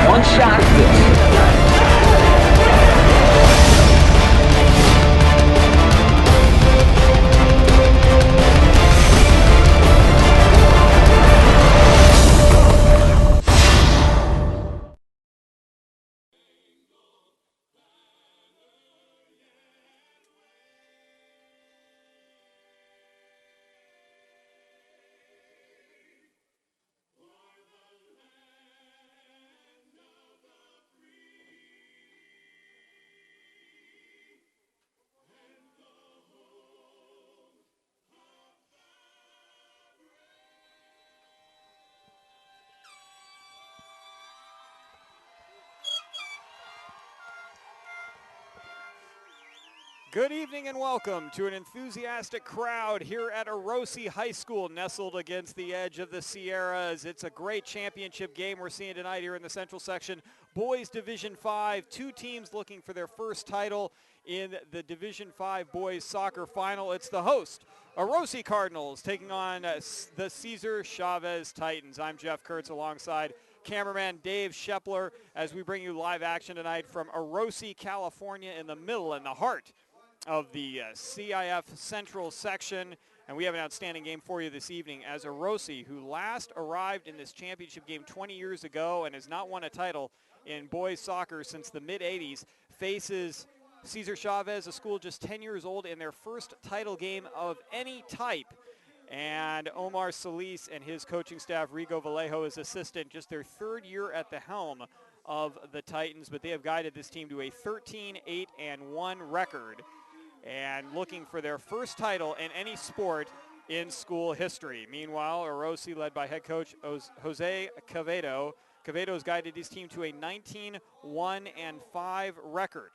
One shot this. Good evening and welcome to an enthusiastic crowd here at Orosi High School, nestled against the edge of the Sierras. It's a great championship game we're seeing tonight here in the Central Section. Boys Division 5, two teams looking for their first title in the Division 5 Boys Soccer Final. It's the host, Orosi Cardinals, taking on the Cesar Chavez Titans. I'm Jeff Kurtz alongside cameraman Dave Shepler as we bring you live action tonight from Orosi, California, in the heart of the CIF Central section. And we have an outstanding game for you this evening as Orosi, who last arrived in this championship game 20 years ago and has not won a title in boys soccer since the mid-'80s, faces Cesar Chavez, a school just 10 years old, in their first title game of any type. And Omar Solis and his coaching staff, Rigo Vallejo, his assistant, just their third year at the helm of the Titans, but they have guided this team to a 13-8-1 record and looking for their first title in any sport in school history. Meanwhile, Orosi, led by head coach Jose Quevedo, has guided his team to a 19-1-5 record.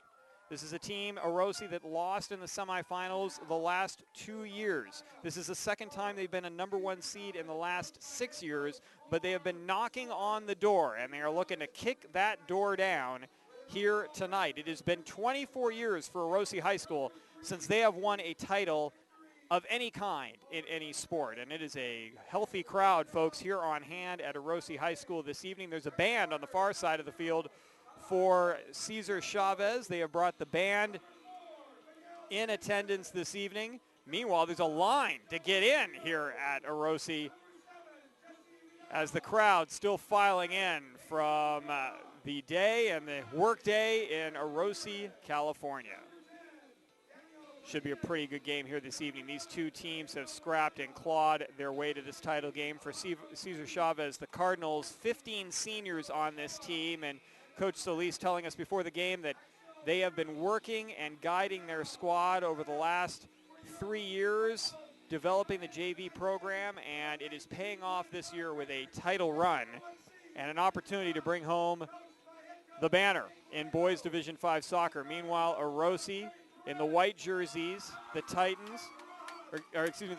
This is a team, Orosi, that lost in the semifinals the last 2 years. This is the second time they've been a number one seed in the last 6 years, but they have been knocking on the door, and they are looking to kick that door down here tonight. It has been 24 years for Orosi High School since they have won a title of any kind in any sport. And it is a healthy crowd, folks, here on hand at Orosi High School this evening. There's a band on the far side of the field for Cesar Chavez. They have brought the band in attendance this evening. Meanwhile, there's a line to get in here at Orosi as the crowd still filing in from the day and the work day in Orosi, California. Should be a pretty good game here this evening. These two teams have scrapped and clawed their way to this title game. For Cesar Chavez, the Cardinals, 15 seniors on this team, and Coach Solis telling us before the game that they have been working and guiding their squad over the last 3 years, developing the JV program, and it is paying off this year with a title run and an opportunity to bring home the banner in Boys Division 5 soccer. Meanwhile, Orosi in the white jerseys, the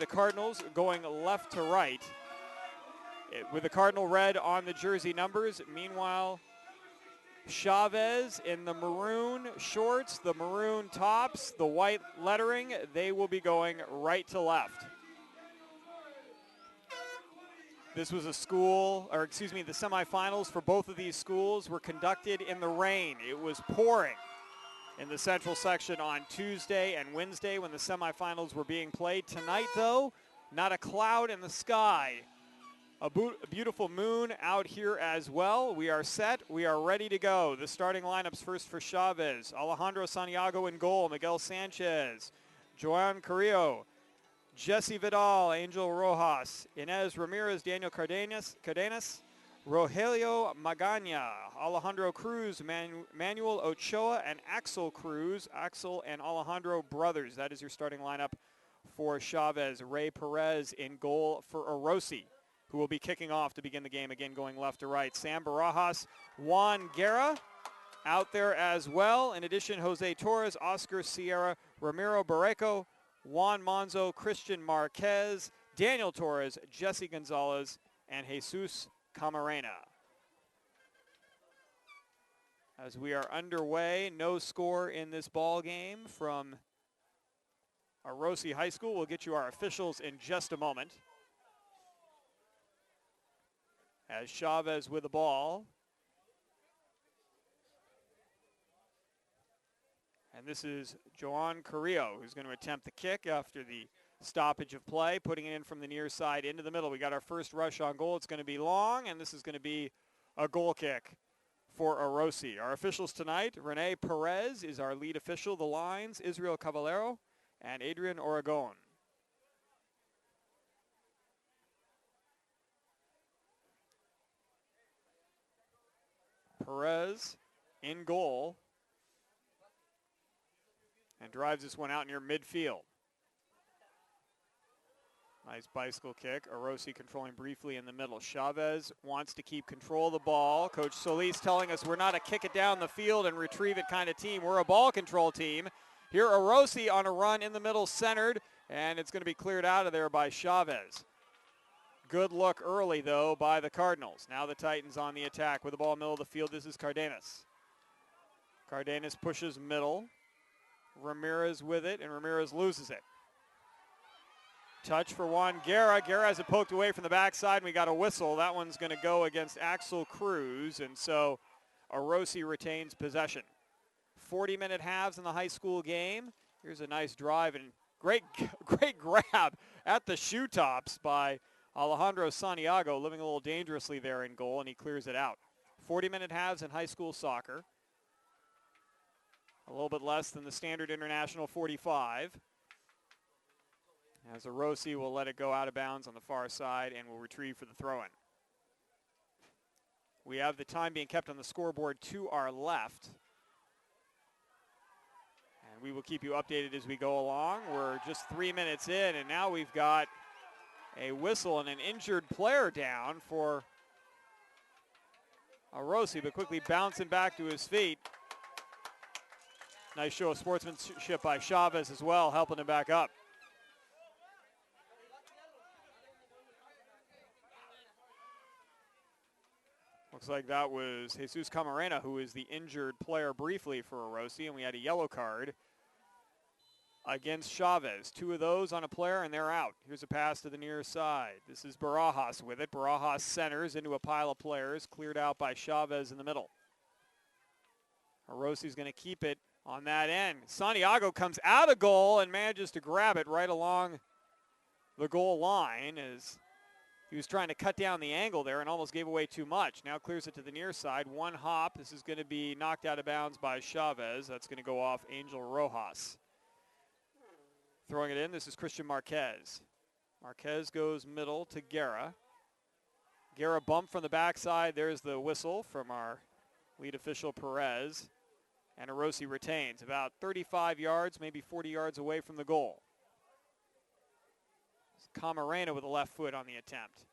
Cardinals going left to right with the Cardinal red on the jersey numbers. Meanwhile, Chavez in the maroon shorts, the maroon tops, the white lettering, they will be going right to left. This was the semifinals for both of these schools were conducted in the rain. It was pouring in the Central Section on Tuesday and Wednesday when the semifinals were being played. Tonight, though, not a cloud in the sky. A beautiful moon out here as well. We are set. We are ready to go. The starting lineups first for Chavez. Alejandro Santiago in goal. Miguel Sanchez. Joan Carrillo. Jesse Vidal. Angel Rojas. Inez Ramirez. Daniel Cardenas. Rogelio Magana, Alejandro Cruz, Manuel Ochoa, and Axel Cruz. Axel and Alejandro brothers. That is your starting lineup for Chavez. Ray Perez in goal for Orosi, who will be kicking off to begin the game, again going left to right. Sam Barajas, Juan Guerra out there as well. In addition, Jose Torres, Oscar Sierra, Ramiro Barreco, Juan Monzo, Christian Marquez, Daniel Torres, Jesse Gonzalez, and Jesus Camarena. As we are underway, no score in this ball game from Orosi High School. We'll get you our officials in just a moment. As Chavez with the ball. And this is Joan Carrillo, who's going to attempt the kick after the stoppage of play, putting it in from the near side into the middle. We got our first rush on goal. It's going to be long, and this is going to be a goal kick for Orosi. Our officials tonight, Rene Perez is our lead official. The lines, Israel Caballero and Adrian Oragon. Perez in goal and drives this one out near midfield. Nice bicycle kick. Orosi controlling briefly in the middle. Chavez wants to keep control of the ball. Coach Solis telling us we're not a kick it down the field and retrieve it kind of team. We're a ball control team. Here Orosi on a run in the middle, centered, and it's going to be cleared out of there by Chavez. Good look early, though, by the Cardinals. Now the Titans on the attack with the ball middle of the field. This is Cardenas. Cardenas pushes middle. Ramirez with it, and Ramirez loses it. Touch for Juan Guerra. Guerra has it poked away from the backside, and we got a whistle. That one's going to go against Axel Cruz, and so Orosi retains possession. 40-minute halves in the high school game. Here's a nice drive and great grab at the shoe tops by Alejandro Santiago, living a little dangerously there in goal, and he clears it out. 40-minute halves in high school soccer. A little bit less than the standard international 45. As Orosi will let it go out of bounds on the far side and will retrieve for the throw-in. We have the time being kept on the scoreboard to our left. And we will keep you updated as we go along. We're just 3 minutes in, and now we've got a whistle and an injured player down for Orosi, but quickly bouncing back to his feet. Nice show of sportsmanship by Chavez as well, helping him back up. Looks like that was Jesus Camarena, who is the injured player briefly for Orosi, and we had a yellow card against Chavez. 2 of those on a player, and they're out. Here's a pass to the near side. This is Barajas with it. Barajas centers into a pile of players, cleared out by Chavez in the middle. Orosi's going to keep it on that end. Santiago comes out of goal and manages to grab it right along the goal line as he was trying to cut down the angle there and almost gave away too much. Now clears it to the near side. One hop. This is going to be knocked out of bounds by Chavez. That's going to go off Angel Rojas. Throwing it in, this is Christian Marquez. Marquez goes middle to Guerra. Guerra bumped from the backside. There's the whistle from our lead official, Perez. And Orosi retains about 35 yards, maybe 40 yards away from the goal. Camarena with the left foot on the attempt.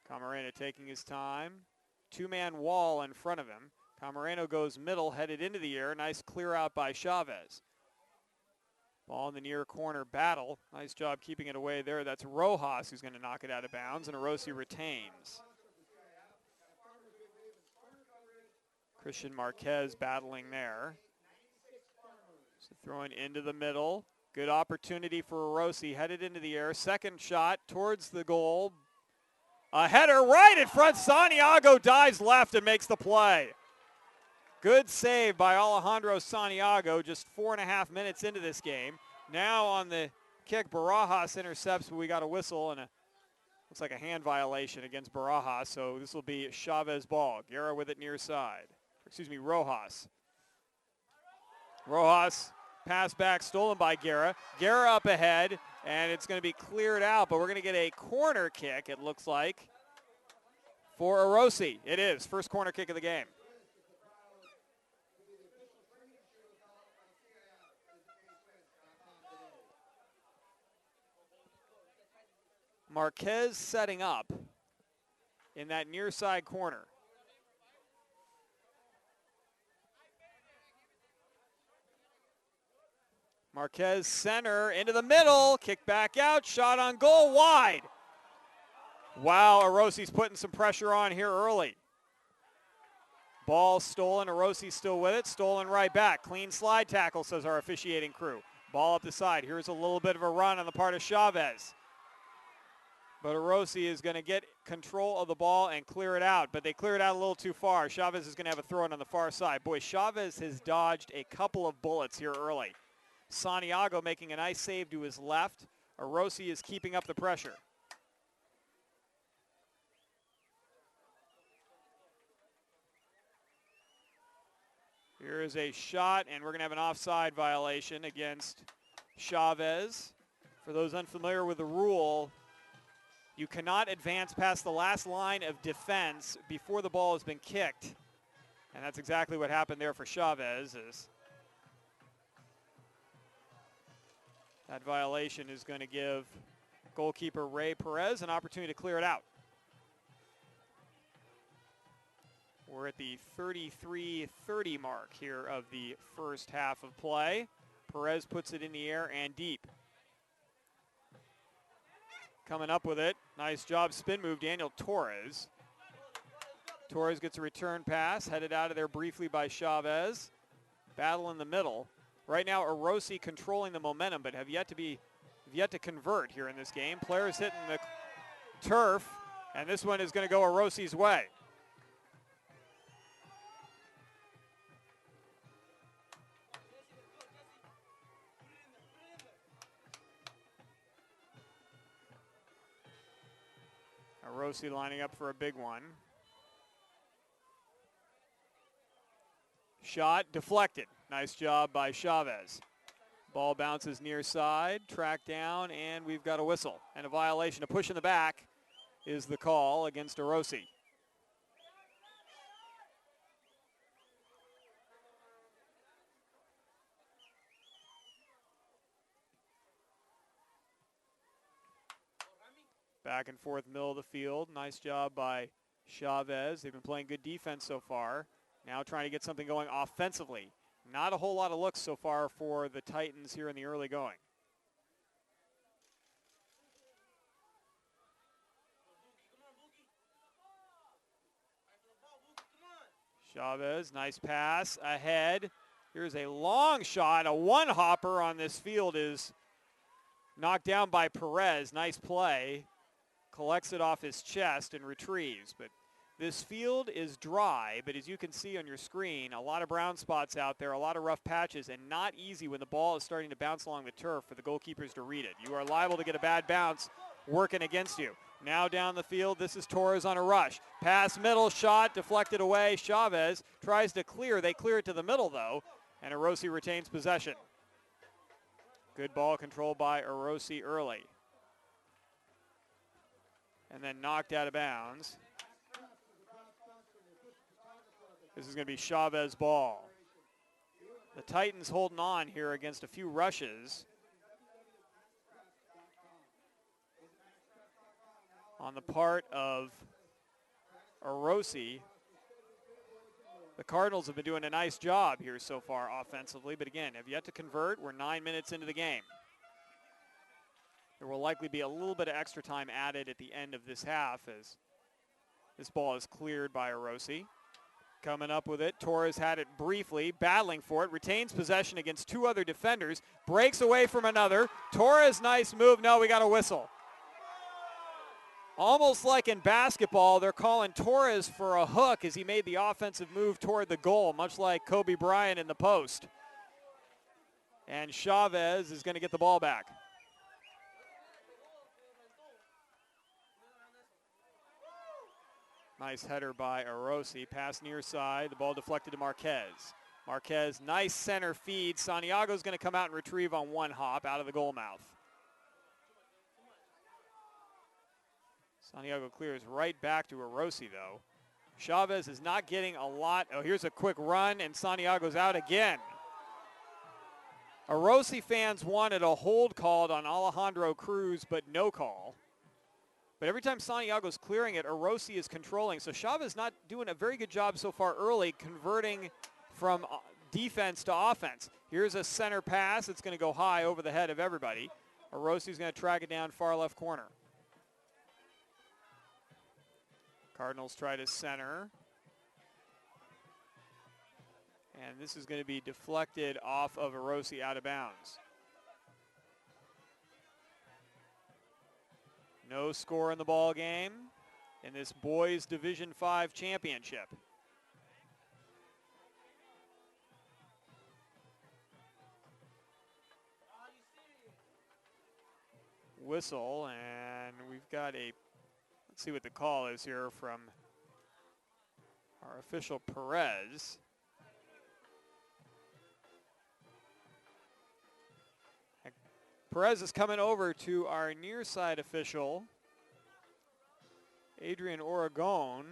Camarena taking his time. 2-man wall in front of him. Camarena goes middle, headed into the air. Nice clear out by Chavez. Ball in the near corner battle. Nice job keeping it away there. That's Rojas who's going to knock it out of bounds, and Orosi retains. Christian Marquez battling there. So throwing into the middle. Good opportunity for Orosi. Headed into the air. Second shot towards the goal. A header right in front. Santiago dives left and makes the play. Good save by Alejandro Santiago just 4.5 minutes into this game. Now on the kick, Barajas intercepts, but we got a whistle and looks like a hand violation against Barajas, so this will be Chavez ball. Guerra with it near side. Excuse me, Rojas. Rojas, pass back, stolen by Guerra. Guerra up ahead, and it's going to be cleared out, but we're going to get a corner kick, it looks like, for Orosi. It is, first corner kick of the game. Marquez setting up in that near side corner. Marquez center into the middle, kick back out, shot on goal, wide. Wow, Orosi's putting some pressure on here early. Ball stolen, Orosi still with it, stolen right back. Clean slide tackle, says our officiating crew. Ball up the side, here's a little bit of a run on the part of Chavez. But Orosi is going to get control of the ball and clear it out, but they clear it out a little too far. Chavez is going to have a throw-in on the far side. Boy, Chavez has dodged a couple of bullets here early. Santiago making a nice save to his left. Orosi is keeping up the pressure. Here is a shot, and we're going to have an offside violation against Chavez. For those unfamiliar with the rule, you cannot advance past the last line of defense before the ball has been kicked. And that's exactly what happened there for Chavez. That violation is going to give goalkeeper Ray Perez an opportunity to clear it out. We're at the 33-30 mark here of the first half of play. Perez puts it in the air and deep. Coming up with it, nice job, spin move, Daniel Torres. Torres gets a return pass, headed out of there briefly by Chavez. Battle in the middle. Right now, Orosi controlling the momentum, but have yet to convert here in this game. Players hitting the turf, and this one is going to go Orosi's way. Orosi lining up for a big one. Shot deflected. Nice job by Chavez. Ball bounces near side, tracked down, and we've got a whistle. And a violation. A push in the back is the call against Orosi. Back and forth middle of the field. Nice job by Chavez. They've been playing good defense so far. Now trying to get something going offensively. Not a whole lot of looks so far for the Titans here in the early going. Chavez, nice pass ahead. Here's a long shot. A one-hopper on this field is knocked down by Perez. Nice play. Collects it off his chest and retrieves. But this field is dry, but as you can see on your screen, a lot of brown spots out there, a lot of rough patches, and not easy when the ball is starting to bounce along the turf for the goalkeepers to read it. You are liable to get a bad bounce working against you. Now down the field, this is Torres on a rush. Pass middle, shot, deflected away. Chavez tries to clear. They clear it to the middle, though, and Orosi retains possession. Good ball control by Orosi early. And then knocked out of bounds. This is going to be Chavez ball. The Titans holding on here against a few rushes. On the part of Orosi. The Cardinals have been doing a nice job here so far offensively, but again, have yet to convert. We're 9 minutes into the game. There will likely be a little bit of extra time added at the end of this half as this ball is cleared by Orosi. Coming up with it, Torres had it briefly, battling for it, retains possession against two other defenders, breaks away from another. Torres, nice move. No, we got a whistle. Almost like in basketball, they're calling Torres for a hook as he made the offensive move toward the goal, much like Kobe Bryant in the post. And Chavez is going to get the ball back. Nice header by Orosi. Pass near side. The ball deflected to Marquez. Marquez, nice center feed. Santiago's going to come out and retrieve on one hop out of the goal mouth. Santiago clears right back to Orosi, though. Chavez is not getting a lot. Oh, here's a quick run, and Santiago's out again. Orosi fans wanted a hold called on Alejandro Cruz, but no call. But every time Santiago's clearing it, Orosi is controlling. So Chavez not doing a very good job so far early, converting from defense to offense. Here's a center pass. It's going to go high over the head of everybody. Orosi's going to track it down far left corner. Cardinals try to center. And this is going to be deflected off of Orosi out of bounds. No score in the ball game in this boys Division V championship. Whistle, and we've got a, let's see what the call is here from our official Perez. Perez is coming over to our near side official, Adrian Oregon,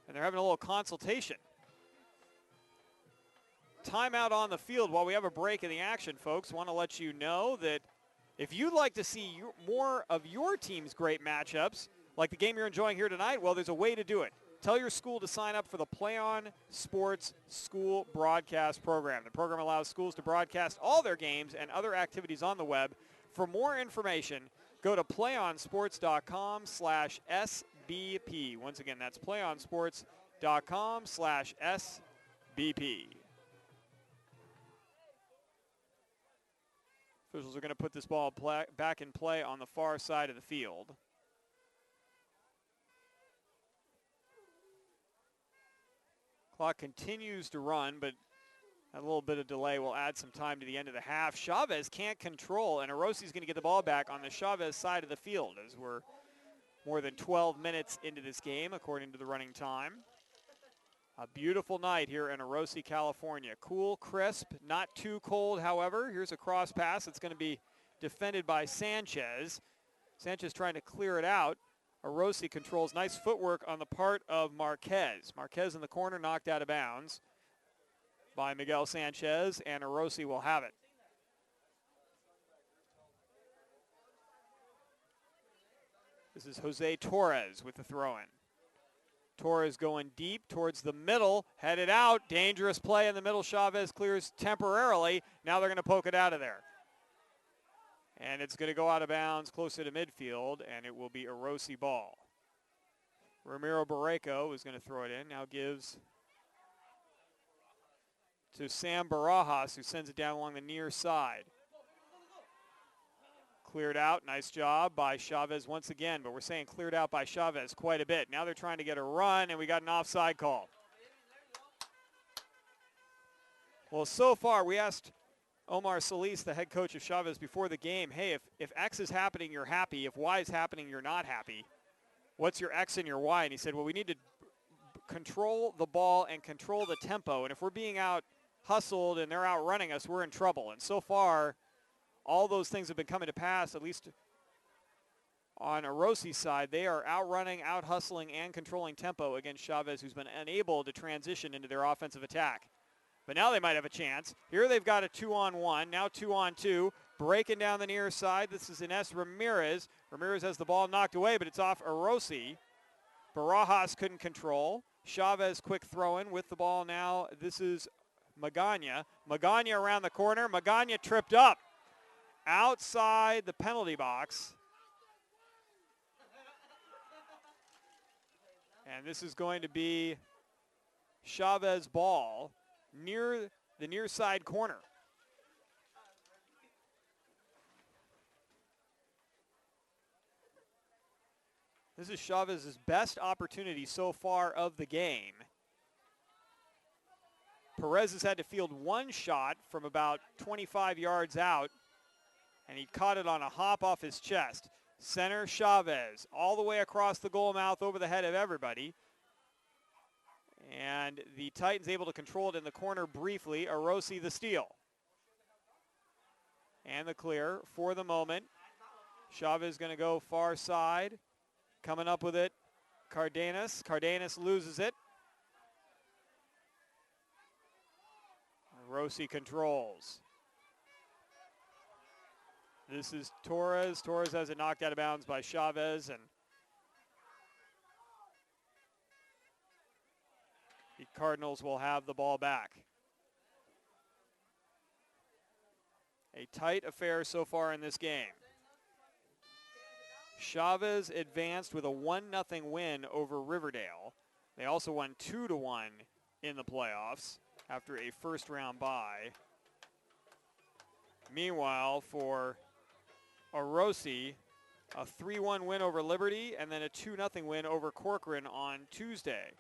and they're having a little consultation. Timeout on the field while we have a break in the action, folks. Want to let you know that if you'd like to see more of your team's great matchups, like the game you're enjoying here tonight, well, there's a way to do it. Tell your school to sign up for the Play On Sports School Broadcast Program. The program allows schools to broadcast all their games and other activities on the web. For more information, go to playonsports.com/SBP. Once again, that's playonsports.com/SBP. Officials are going to put this ball back in play on the far side of the field. Clock continues to run, but a little bit of delay will add some time to the end of the half. Chavez can't control, and Orosi's going to get the ball back on the Chavez side of the field as we're more than 12 minutes into this game, according to the running time. A beautiful night here in Orosi, California. Cool, crisp, not too cold, however. Here's a cross pass. It's going to be defended by Sanchez. Sanchez trying to clear it out. Orosi controls. Nice footwork on the part of Marquez. Marquez in the corner, knocked out of bounds by Miguel Sanchez, and Orosi will have it. This is Jose Torres with the throw-in. Torres going deep towards the middle, headed out. Dangerous play in the middle. Chavez clears temporarily. Now they're going to poke it out of there. And it's going to go out of bounds closer to midfield, and it will be a Orosi ball. Ramiro Barreco is going to throw it in. Now gives to Sam Barajas, who sends it down along the near side. Cleared out. Nice job by Chavez once again, but we're saying cleared out by Chavez quite a bit. Now they're trying to get a run, and we got an offside call. Well, so far, we asked Omar Solis, the head coach of Chavez, before the game, hey, if X is happening, you're happy. If Y is happening, you're not happy. What's your X and your Y? And he said, well, we need to control the ball and control the tempo. And if we're being out hustled and they're outrunning us, we're in trouble. And so far, all those things have been coming to pass, at least on Orosi's side. They are outrunning, out-hustling, and controlling tempo against Chavez, who's been unable to transition into their offensive attack. But now they might have a chance. Here they've got a 2-on-1, now 2-on-2, breaking down the near side. This is Ines Ramirez. Ramirez has the ball knocked away, but it's off Orosi. Barajas couldn't control. Chavez quick throw-in with the ball now. This is Magana. Magana around the corner. Magana tripped up outside the penalty box. And this is going to be Chavez ball near the near side corner. This is Chavez's best opportunity so far of the game. Perez has had to field one shot from about 25 yards out, and he caught it on a hop off his chest. Center Chavez all the way across the goal mouth over the head of everybody. And the Titans able to control it in the corner briefly. Orosi the steal. And the clear for the moment. Chavez going to go far side. Coming up with it, Cardenas. Cardenas loses it. Orosi controls. This is Torres. Torres has it knocked out of bounds by Chavez, and the Cardinals will have the ball back. A tight affair so far in this game. Chavez advanced with a 1-0 win over Riverdale. They also won 2-1 in the playoffs after a first-round bye. Meanwhile, for Orosi, a 3-1 win over Liberty, and then a 2-0 win over Corcoran on Tuesday.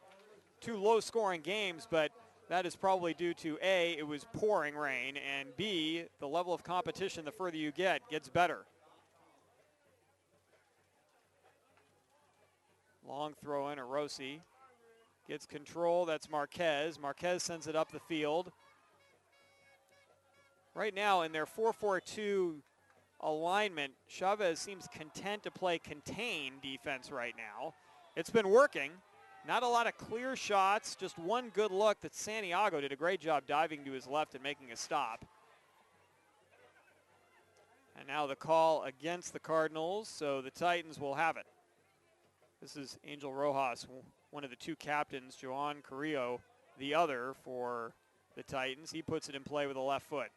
2 low-scoring games, but that is probably due to A, it was pouring rain, and B, the level of competition the further you get gets better. Long throw in, Orosi gets control. That's Marquez. Marquez sends it up the field. Right now in their 4-4-2 alignment, Chavez seems content to play contained defense right now. It's been working. Not a lot of clear shots, just one good look that Santiago did a great job diving to his left and making a stop. And now the call against the Cardinals, so the Titans will have it. This is Angel Rojas, one of the 2 captains, Joan Carrillo, the other for the Titans. He puts it in play with a left foot.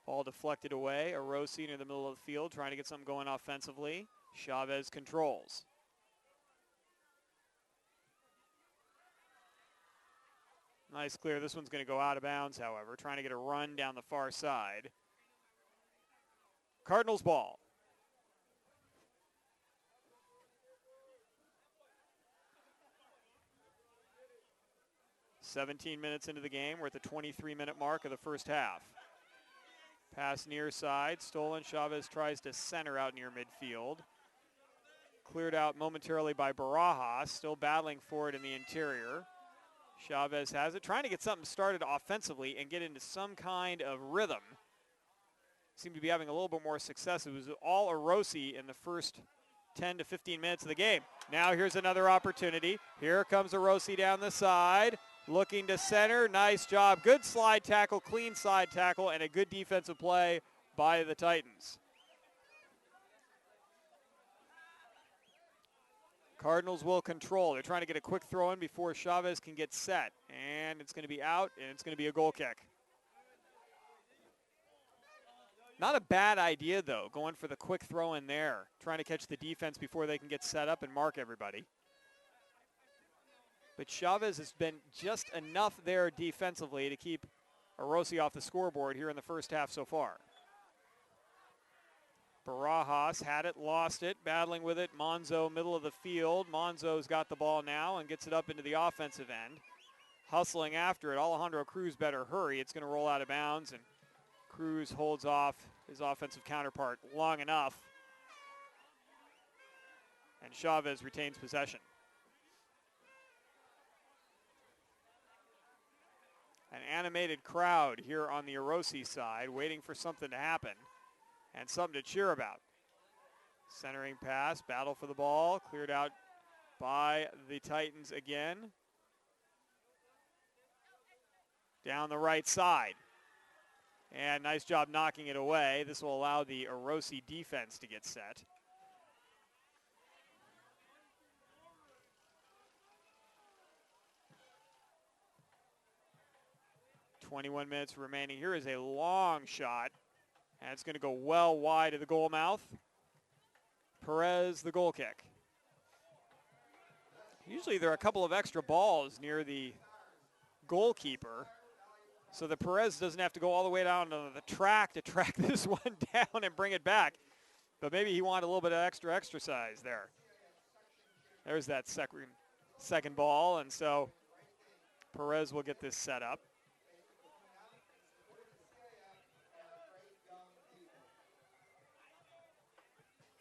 Ball deflected away. Orosi near the middle of the field trying to get something going offensively. Chavez controls. Nice clear. This one's going to go out of bounds, however. Trying to get a run down the far side. Cardinals ball. "17 minutes into the game. We're at the 23-minute mark of the first half. Pass near side, stolen. Chavez tries to center out near midfield. Cleared out momentarily by Barajas, still battling for it in the interior. Chavez has it, trying to get something started offensively and get into some kind of rhythm. Seemed to be having a little bit more success. It was all Orosi in the first 10 to 15 minutes of the game. Now here's another opportunity. Here comes Orosi down the side. Looking to center, nice job. Good slide tackle, clean side tackle, and a good defensive play by the Titans. Cardinals will control. They're trying to get a quick throw in before Chavez can get set. And it's going to be out, and it's going to be a goal kick. Not a bad idea, though, going for the quick throw in there, trying to catch the defense before they can get set up and mark everybody. But Chavez has been just enough there defensively to keep Orosi off the scoreboard here in the first half so far. Barajas had it, lost it, battling with it. Monzo, middle of the field. Monzo's got the ball now and gets it up into the offensive end. Hustling after it. Alejandro Cruz better hurry. It's going to roll out of bounds, and Cruz holds off his offensive counterpart long enough. And Chavez retains possession. An animated crowd here on the Orosi side waiting for something to happen and something to cheer about. Centering pass, battle for the ball, cleared out by the Titans again. Down the right side. And nice job knocking it away. This will allow the Orosi defense to get set. .21 minutes remaining. Here is a long shot, and it's going to go well wide of the goal mouth. Perez, the goal kick. Usually there are a couple of extra balls near the goalkeeper, so that Perez doesn't have to go all the way down to the track to track this one down and bring it back. But maybe he wanted a little bit of extra exercise there. There's that second ball, and so Perez will get this set up.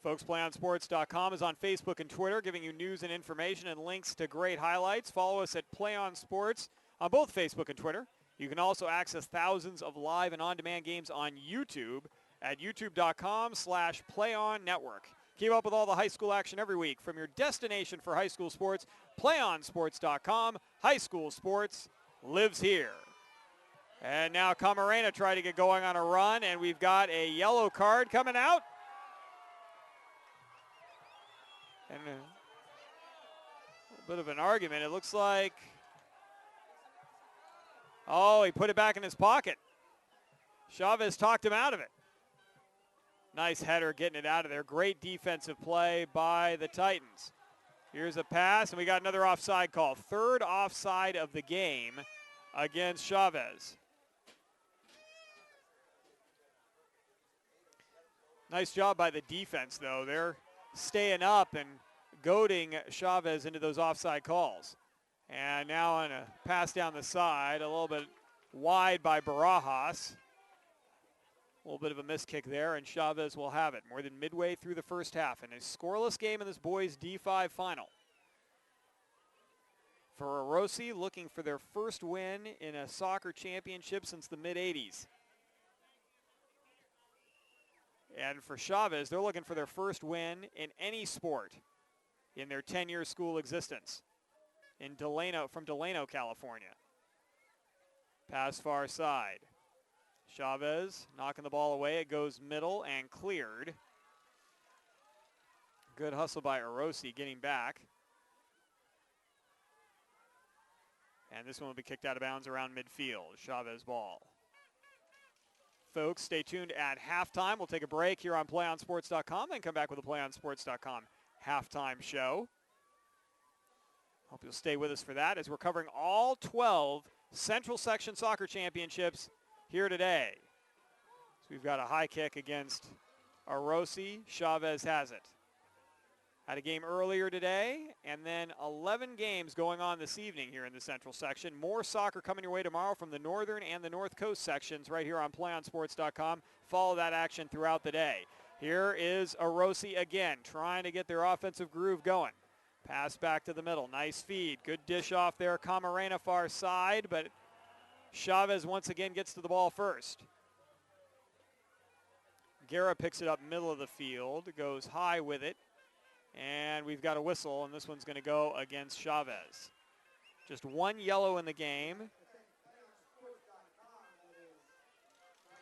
Folks, PlayOnSports.com is on Facebook and Twitter, giving you news and information and links to great highlights. Follow us at Play On Sports on both Facebook and Twitter. You can also access thousands of live and on-demand games on YouTube at youtube.com/PlayOnNetwork. Keep up with all the high school action every week from your destination for high school sports, PlayOnSports.com. High school sports lives here. And now Camarena trying to get going on a run, and we've got a yellow card coming out. And a little bit of an argument. It looks like, oh, he put it back in his pocket. Chavez talked him out of it. Nice header getting it out of there. Great defensive play by the Titans. Here's a pass, and we got another offside call. Third offside of the game against Chavez. Nice job by the defense, though. They're staying up and goading Chavez into those offside calls. And now on a pass down the side, a little bit wide by Barajas. A little bit of a miss kick there, and Chavez will have it. More than midway through the first half, and a scoreless game in this boys D5 final. For Orosi, looking for their first win in a soccer championship since the mid-'80s. And for Chavez, they're looking for their first win in any sport in their 10-year school existence in Delano, from Delano, California. Pass far side. Chavez knocking the ball away. It goes middle and cleared. Good hustle by Orosi getting back. And this one will be kicked out of bounds around midfield. Chavez ball. Folks, stay tuned at halftime. We'll take a break here on PlayOnSports.com, then come back with the PlayOnSports.com halftime show. Hope you'll stay with us for that as we're covering all 12 Central Section Soccer Championships here today. So we've got a high kick against Orosi. Chavez has it. Had a game earlier today, and then 11 games going on this evening here in the Central Section. More soccer coming your way tomorrow from the Northern and the North Coast sections right here on PlayOnSports.com. Follow that action throughout the day. Here is Orosi again, trying to get their offensive groove going. Pass back to the middle. Nice feed. Good dish off there. Camarena far side, but Chavez once again gets to the ball first. Guerra picks it up middle of the field, goes high with it. And we've got a whistle, and this one's going to go against Chavez. Just one yellow in the game.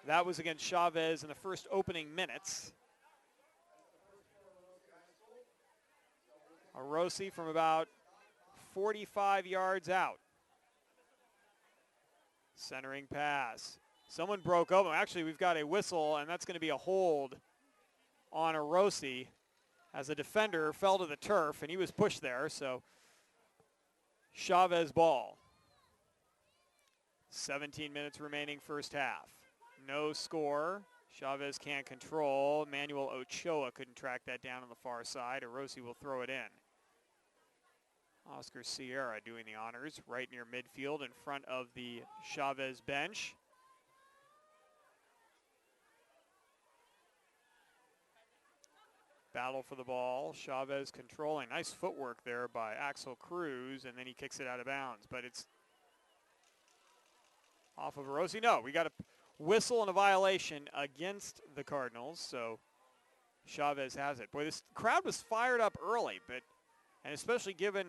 That was against Chavez in the first opening minutes. Orosi from about 45 yards out. Centering pass. Someone broke open. Actually, we've got a whistle, and that's going to be a hold on Orosi, as a defender fell to the turf, and he was pushed there, so Chavez ball. 17 minutes remaining first half. No score. Chavez can't control. Manuel Ochoa couldn't track that down on the far side. Orosi will throw it in. Oscar Sierra doing the honors right near midfield in front of the Chavez bench. Battle for the ball. Chavez controlling. Nice footwork there by Axel Cruz, and then he kicks it out of bounds. But it's off of Orosi. No, we got a whistle and a violation against the Cardinals, so Chavez has it. Boy, this crowd was fired up early, and especially given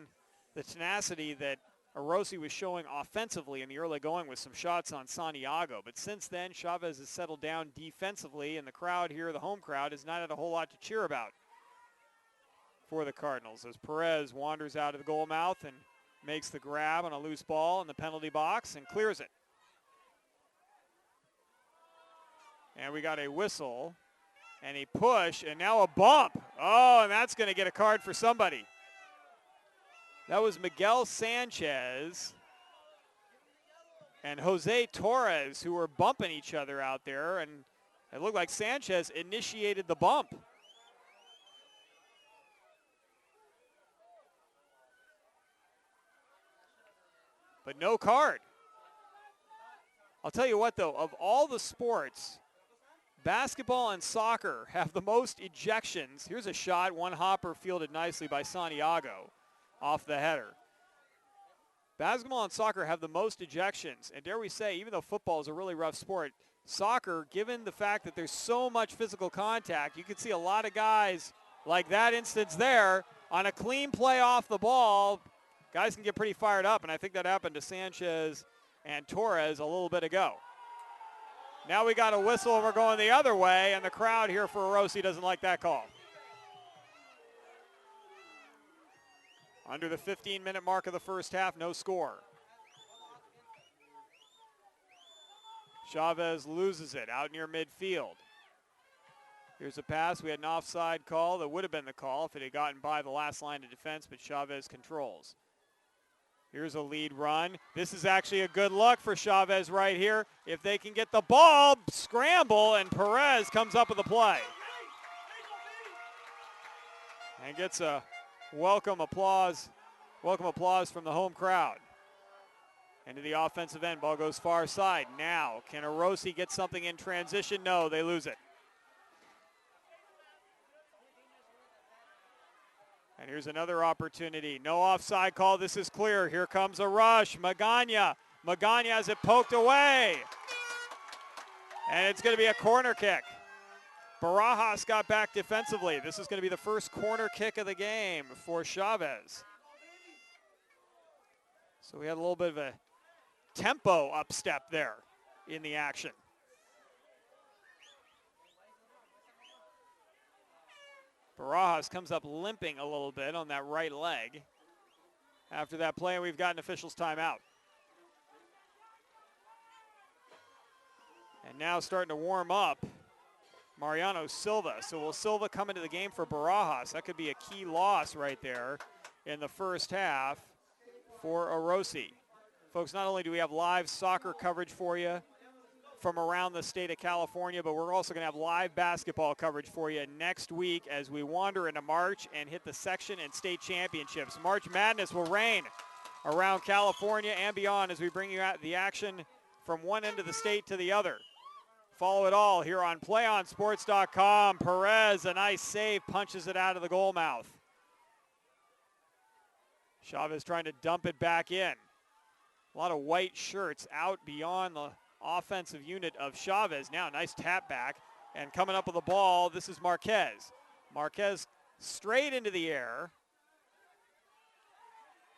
the tenacity that Orosi was showing offensively in the early going with some shots on Santiago. But since then, Chavez has settled down defensively, and the crowd here, the home crowd, has not had a whole lot to cheer about for the Cardinals as Perez wanders out of the goal mouth and makes the grab on a loose ball in the penalty box and clears it. And we got a whistle and a push and now a bump. Oh, and that's going to get a card for somebody. That was Miguel Sanchez and Jose Torres who were bumping each other out there, and it looked like Sanchez initiated the bump. But no card. I'll tell you what, though, of all the sports, basketball and soccer have the most ejections. Here's a shot, one hopper fielded nicely by Santiago off the header. Basketball and soccer have the most ejections, and dare we say, even though football is a really rough sport, soccer, given the fact that there's so much physical contact, you can see a lot of guys like that instance there on a clean play off the ball. Guys can get pretty fired up, and I think that happened to Sanchez and Torres a little bit ago. Now we got a whistle, and we're going the other way, and the crowd here for Orosi doesn't like that call. Under the 15-minute mark of the first half, no score. Chavez loses it out near midfield. Here's a pass. We had an offside call. That would have been the call if it had gotten by the last line of defense, but Chavez controls. Here's a lead run. This is actually a good look for Chavez right here. If they can get the ball, scramble, and Perez comes up with the play. And gets a welcome applause from the home crowd. Into the offensive end, ball goes far side. Now, can Orosi get something in transition? No, they lose it. And here's another opportunity. No offside call, this is clear. Here comes a rush, Magana. Magana has it poked away. And it's going to be a corner kick. Barajas got back defensively. This is going to be the first corner kick of the game for Chavez. So we had a little bit of a tempo upstep there in the action. Barajas comes up limping a little bit on that right leg. After that play, we've got an official's timeout. And now starting to warm up, Mariano Silva. So will Silva come into the game for Barajas? That could be a key loss right there in the first half for Orosi. Folks, not only do we have live soccer coverage for you from around the state of California, but we're also going to have live basketball coverage for you next week as we wander into March and hit the section and state championships. March Madness will reign around California and beyond as we bring you out the action from one end of the state to the other. Follow it all here on PlayOnSports.com. Perez, a nice save, punches it out of the goal mouth. Chavez trying to dump it back in. A lot of white shirts out beyond the offensive unit of Chavez. Now nice tap back, and coming up with the ball, this is Marquez. Marquez straight into the air.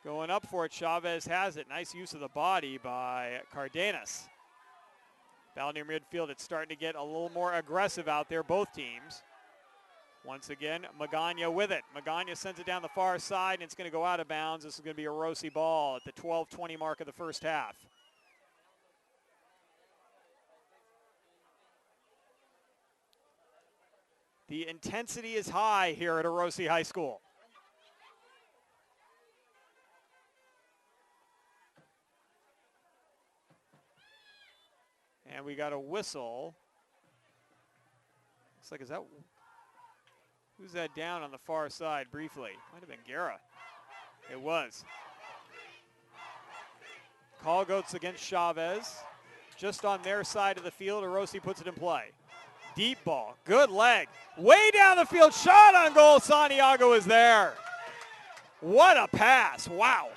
Going up for it, Chavez has it. Nice use of the body by Cardinals. Ball near midfield, it's starting to get a little more aggressive out there, both teams. Once again, Magana with it. Magana sends it down the far side, and it's going to go out of bounds. This is going to be a Orosi ball at the 12:20 mark of the first half. The intensity is high here at Orosi High School. And we got a whistle. Looks like, is that, who's that down on the far side briefly? Might have been Guerra. It was. Call goes against Chavez. Just on their side of the field, Orosi puts it in play. Deep ball, good leg. Way down the field, shot on goal. Santiago is there. What a pass, wow.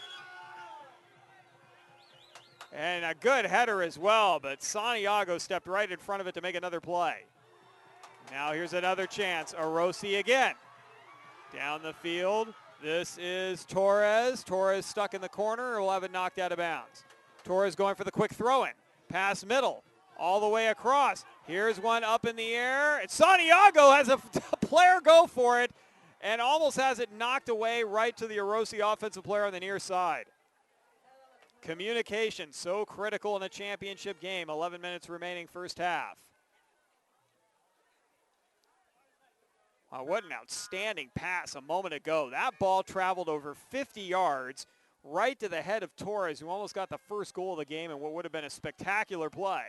And a good header as well, but Santiago stepped right in front of it to make another play. Now here's another chance. Orosi again. Down the field. This is Torres. Torres stuck in the corner. We'll have it knocked out of bounds. Torres going for the quick throw-in. Pass middle. All the way across. Here's one up in the air. And Santiago has a player go for it and almost has it knocked away right to the Orosi offensive player on the near side. Communication so critical in a championship game. 11 minutes remaining first half. Wow, what an outstanding pass a moment ago. That ball traveled over 50 yards right to the head of Torres, who almost got the first goal of the game in what would have been a spectacular play.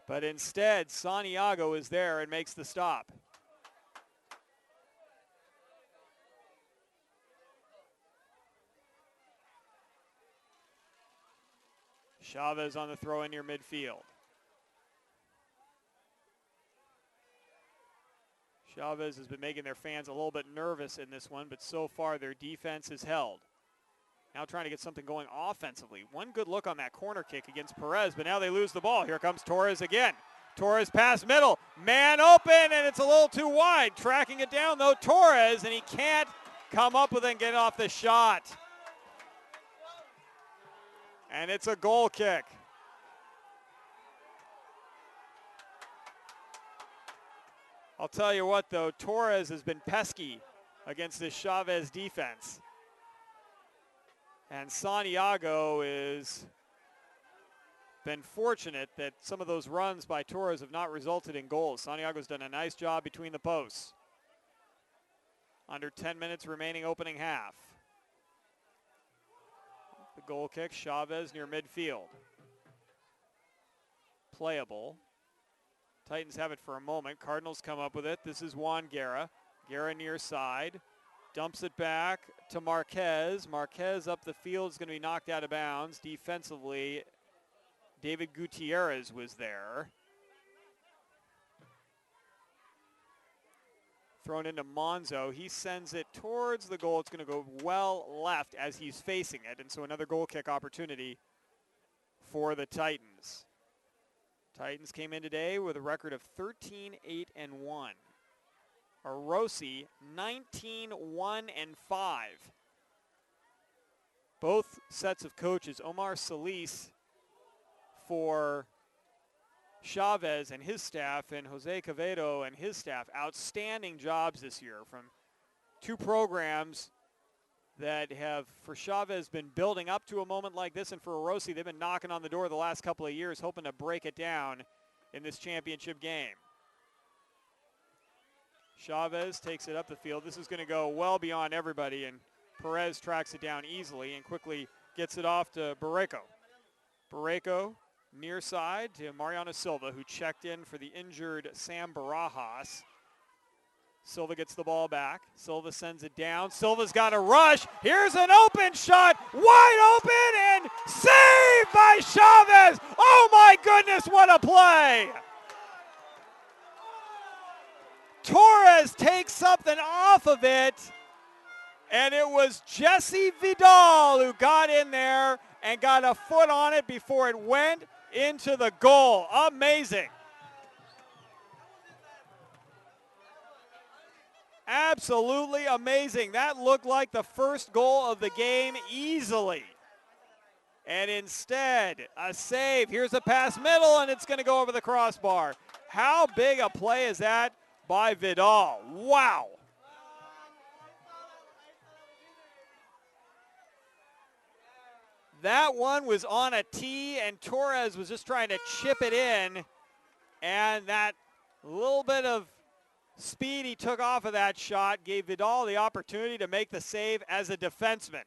But instead, Santiago is there and makes the stop. Chavez on the throw in near midfield. Chavez has been making their fans a little bit nervous in this one, but so far their defense is held. Now trying to get something going offensively. One good look on that corner kick against Perez, but now they lose the ball. Here comes Torres again. Torres pass middle. Man open, and it's a little too wide. Tracking it down, though, Torres, and he can't come up with it and get off the shot. And it's a goal kick. I'll tell you what, though, Torres has been pesky against this Chavez defense. And Santiago has been fortunate that some of those runs by Torres have not resulted in goals. Santiago's done a nice job between the posts. Under 10 minutes remaining opening half. The goal kick, Chavez near midfield. Playable. Titans have it for a moment. Cardinals come up with it. This is Juan Guerra. Guerra near side. Dumps it back to Marquez. Marquez up the field is going to be knocked out of bounds. Defensively, David Gutierrez was there. Thrown into Monzo. He sends it towards the goal. It's going to go well left as he's facing it. And so another goal kick opportunity for the Titans. Titans came in today with a record of 13-8-1. Orosi 19-1-5. Both sets of coaches, Omar Solis for Chavez and his staff, and Jose Quevedo and his staff, outstanding jobs this year from two programs that have, for Chavez, been building up to a moment like this, and for Orosi, they've been knocking on the door the last couple of years, hoping to break it down in this championship game. Chavez takes it up the field. This is going to go well beyond everybody, and Perez tracks it down easily and quickly gets it off to Barreco. Barreco near side to Mariano Silva, who checked in for the injured Sam Barajas. Silva gets the ball back. Silva sends it down. Silva's got a rush. Here's an open shot. Wide open and saved by Chavez. Oh my goodness, what a play. Torres takes something off of it, and it was Jesse Vidal who got in there and got a foot on it before it went into the goal. Amazing. Absolutely amazing. That looked like the first goal of the game easily. And instead, a save. Here's a pass middle, and it's going to go over the crossbar. How big a play is that by Vidal? Wow. That one was on a tee, and Torres was just trying to chip it in. And that little bit of speed he took off of that shot gave Vidal the opportunity to make the save as a defenseman.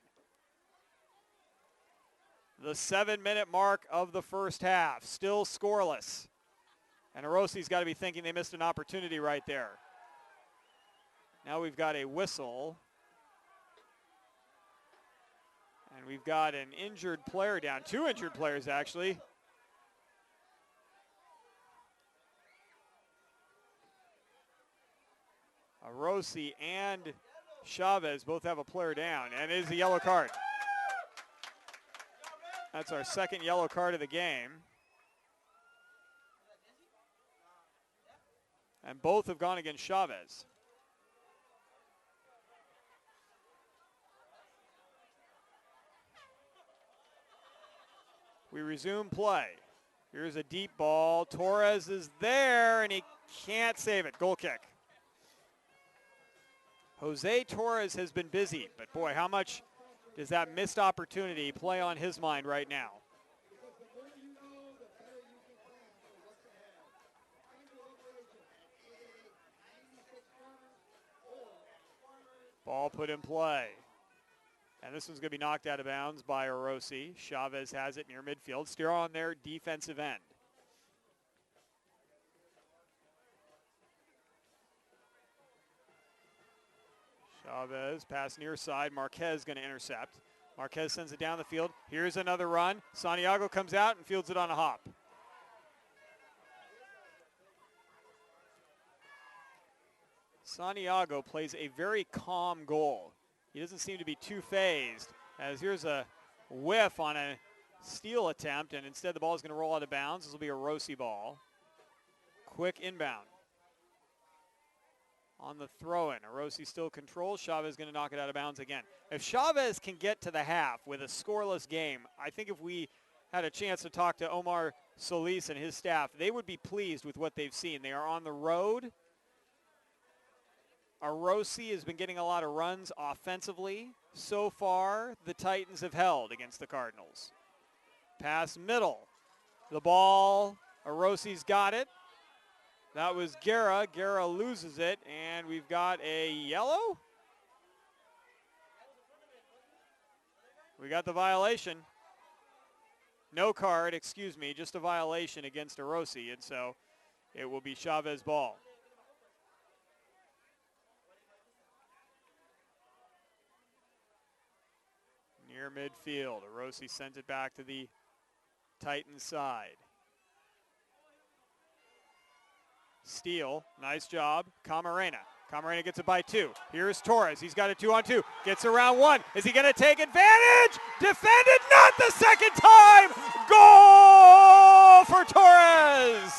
The 7-minute mark of the first half, still scoreless. And Orosi's got to be thinking they missed an opportunity right there. Now we've got a whistle. And we've got an injured player down, two injured players actually. Orosi and Chavez both have a player down, and it is a yellow card. That's our second yellow card of the game. And both have gone against Chavez. We resume play. Here's a deep ball. Torres is there, and he can't save it. Goal kick. Jose Torres has been busy, but boy, how much does that missed opportunity play on his mind right now? Ball put in play. And this one's going to be knocked out of bounds by Orosi. Chavez has it near midfield. Still on their defensive end. Chavez, pass near side. Marquez going to intercept. Marquez sends it down the field. Here's another run. Santiago comes out and fields it on a hop. Santiago plays a very calm goal. He doesn't seem to be too phased, as here's a whiff on a steal attempt, and instead the ball is going to roll out of bounds. This will be a Orosi ball. Quick inbound. On the throw-in, Orosi still controls. Chavez is going to knock it out of bounds again. If Chavez can get to the half with a scoreless game, I think if we had a chance to talk to Omar Solis and his staff, they would be pleased with what they've seen. They are on the road. Orosi has been getting a lot of runs offensively. So far, the Titans have held against the Cardinals. Pass middle. The ball, Orosi's got it. That was Guerra. Guerra loses it, and we've got a yellow. We got the violation. No card, excuse me, just a violation against Orosi, and so it will be Chavez ball. near midfield. Orosi sends it back to the Titans side. Steal, nice job. Camarena gets it by 2. Here's Torres, he's got a 2-on-2. Gets around 1, is he gonna take advantage? Defended, not the second time! Goal for Torres!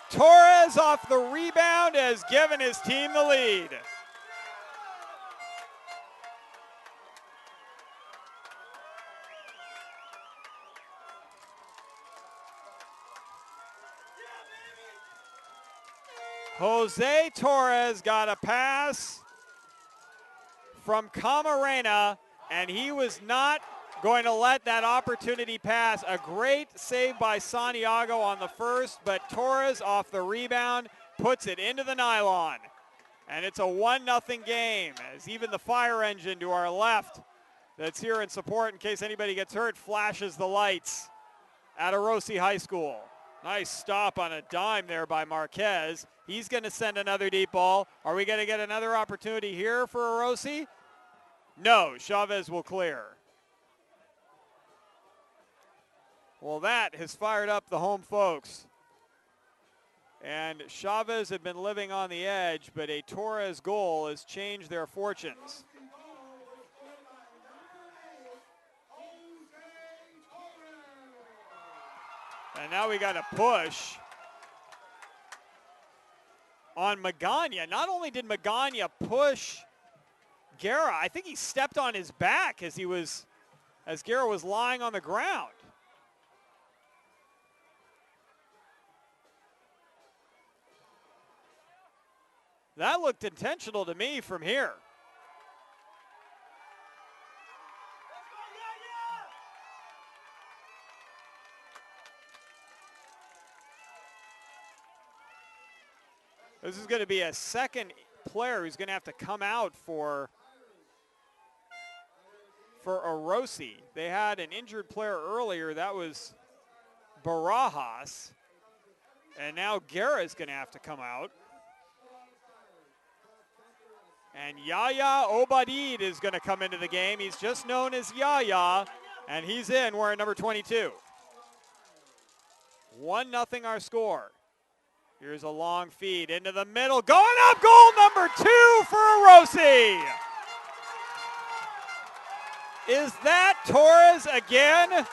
Torres off the rebound has given his team the lead. Jose Torres got a pass from Camarena, and he was not going to let that opportunity pass. A great save by Santiago on the first, but Torres off the rebound puts it into the nylon. And it's a 1-0 game, as even the fire engine to our left that's here in support in case anybody gets hurt flashes the lights at Orosi High School. Nice stop on a dime there by Marquez. He's going to send another deep ball. Are we going to get another opportunity here for Orosi? No, Chavez will clear. Well, that has fired up the home folks. And Chavez had been living on the edge, but a Torres goal has changed their fortunes. And now we got a push on Magana. Not only did Magana push Guerra, I think he stepped on his back as Guerra was lying on the ground. That looked intentional to me from here. This is going to be a second player who's going to have to come out for Orosi. They had an injured player earlier. That was Barajas. And now Guerra is going to have to come out. And Yaya Obadid is going to come into the game. He's just known as Yaya, and he's in wearing number 22. 1-0 our score. Here's a long feed into the middle. Going up, goal number 2 for Orosi. Is that Torres again?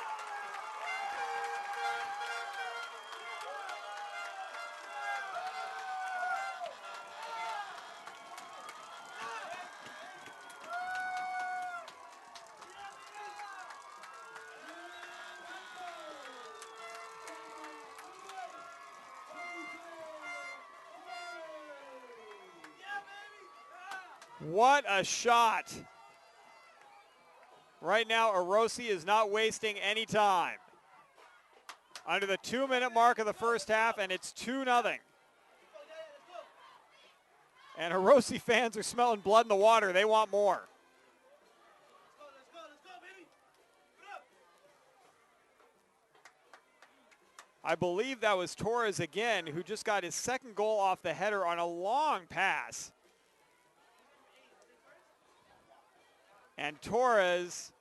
What a shot. Right now, Orosi is not wasting any time. Under the 2-minute mark of the first half, and it's 2-0. And Orosi fans are smelling blood in the water. They want more. I believe that was Torres again, who just got his second goal off the header on a long pass. And Torres,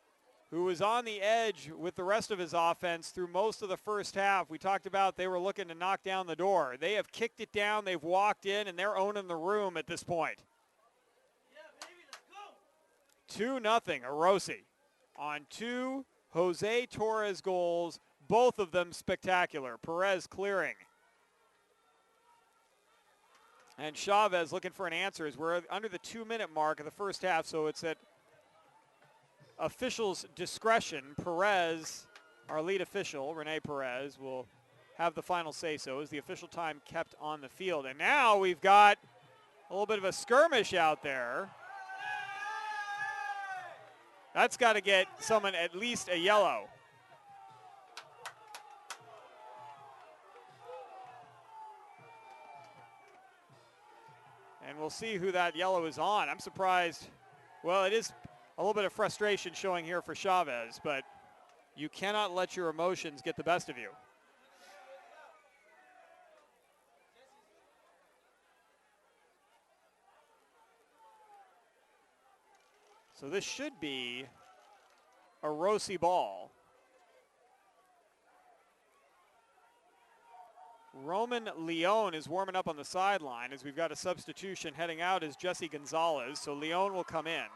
who was on the edge with the rest of his offense through most of the first half, we talked about they were looking to knock down the door. They have kicked it down, they've walked in, and they're owning the room at this point. 2-0 Orosi on 2 Jose Torres goals, both of them spectacular. Perez clearing. And Chavez looking for an answer as we're under the 2-minute mark of the first half, so it's at officials' discretion. Perez, our lead official, Rene Perez, will have the final say-so as the official time kept on the field. And now we've got a little bit of a skirmish out there. That's got to get someone at least a yellow. And we'll see who that yellow is on. I'm surprised. Well, it is a little bit of frustration showing here for Chavez, but you cannot let your emotions get the best of you. So this should be a Orosi ball. Roman Leon is warming up on the sideline as we've got a substitution. Heading out is Jesse Gonzalez, so Leon will come in.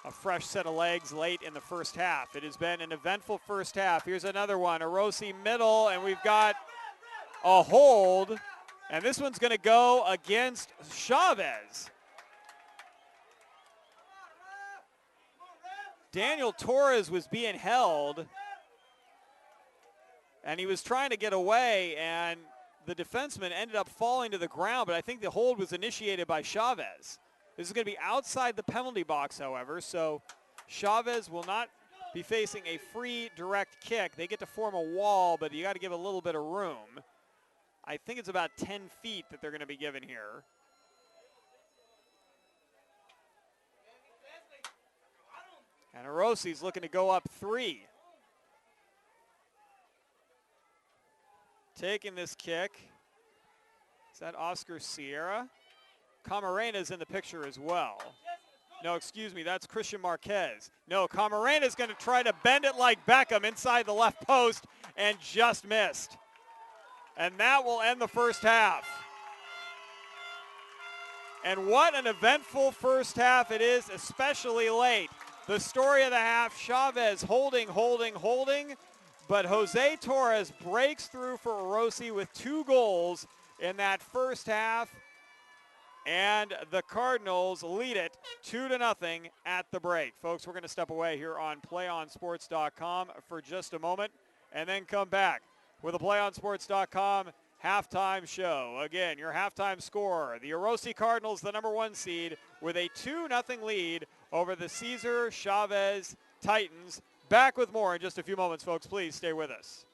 A fresh set of legs late in the first half. It has been an eventful first half. Here's another one, Orosi middle, and we've got a hold, and this one's going to go against Chavez. Daniel Torres was being held, and he was trying to get away, and the defenseman ended up falling to the ground, but I think the hold was initiated by Chavez. This is going to be outside the penalty box, however, so Chavez will not be facing a free direct kick. They get to form a wall, but you got to give a little bit of room. I think it's about 10 feet that they're going to be given here. And Orosi's looking to go up 3. Taking this kick. Is that Oscar Sierra? Camarena's in the picture as well. No, excuse me, that's Christian Marquez. No, Camarena's going to try to bend it like Beckham inside the left post and just missed. And that will end the first half. And what an eventful first half it is, especially late. The story of the half, Chavez holding, but Jose Torres breaks through for Orosi with 2 goals in that first half, and the Cardinals lead it 2-0 at the break. Folks, we're going to step away here on PlayOnSports.com for just a moment and then come back with a PlayOnSports.com halftime show. Again, your halftime score, the Orosi Cardinals, the #1 seed, with a 2-0 lead over the Cesar Chavez Titans. Back with more in just a few moments, folks. Please stay with us.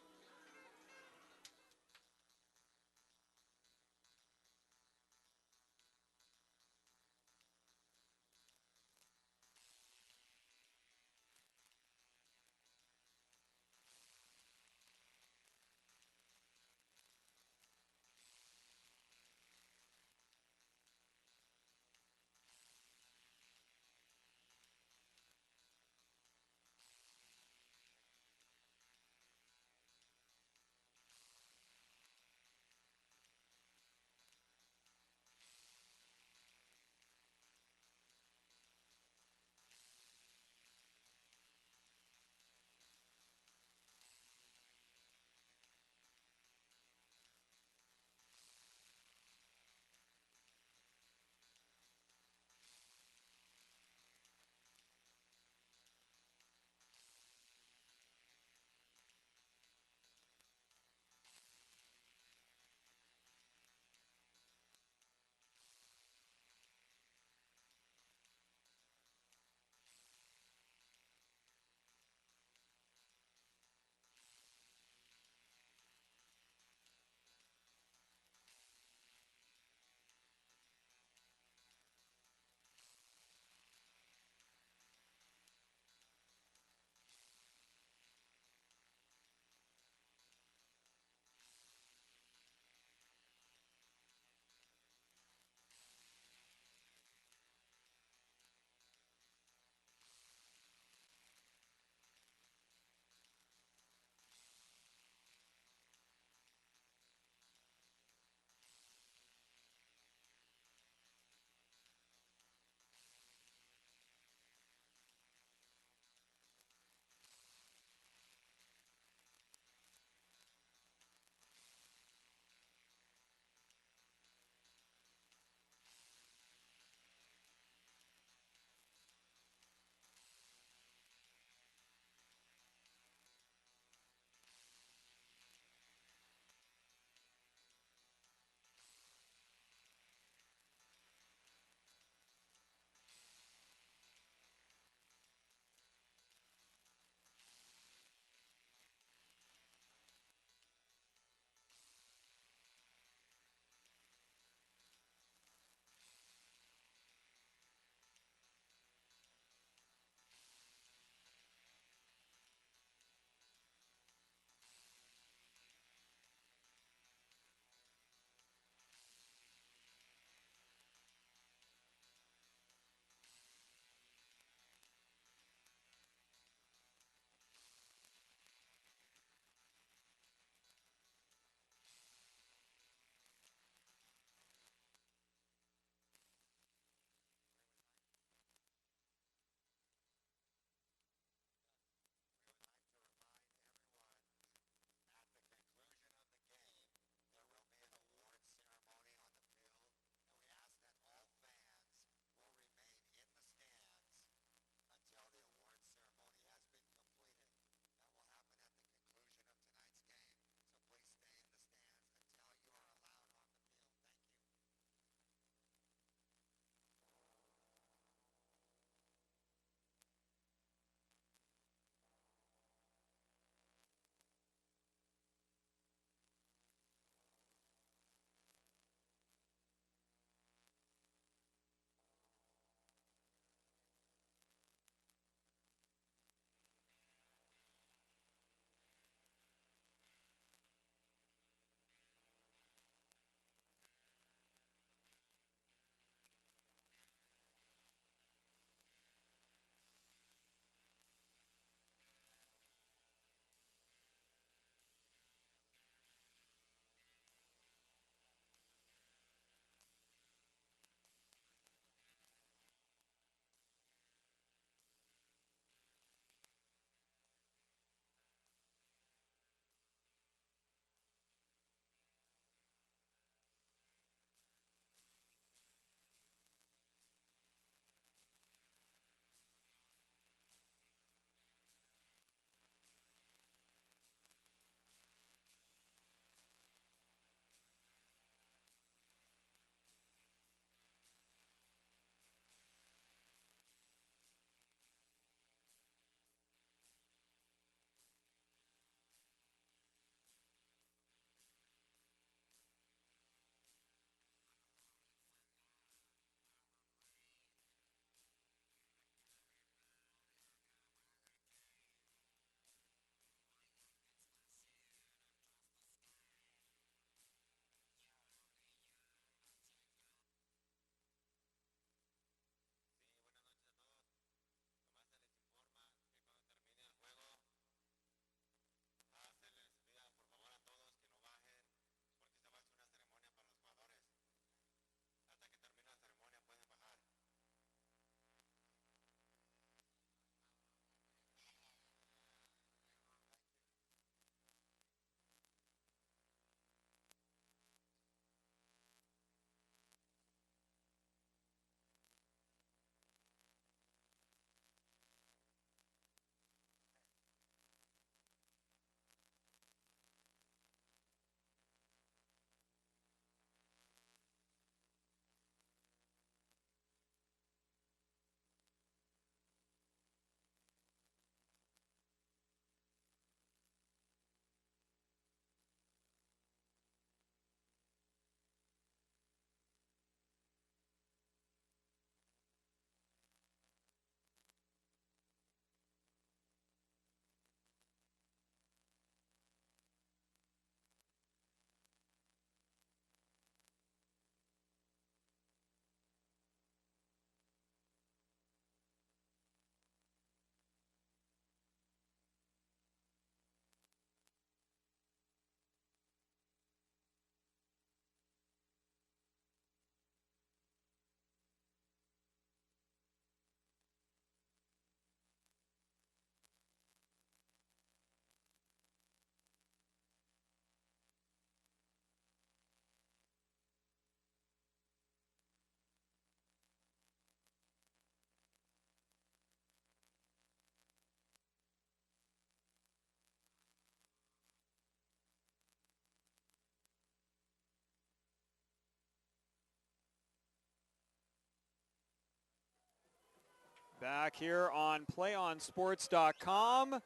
Back here on playonsports.com.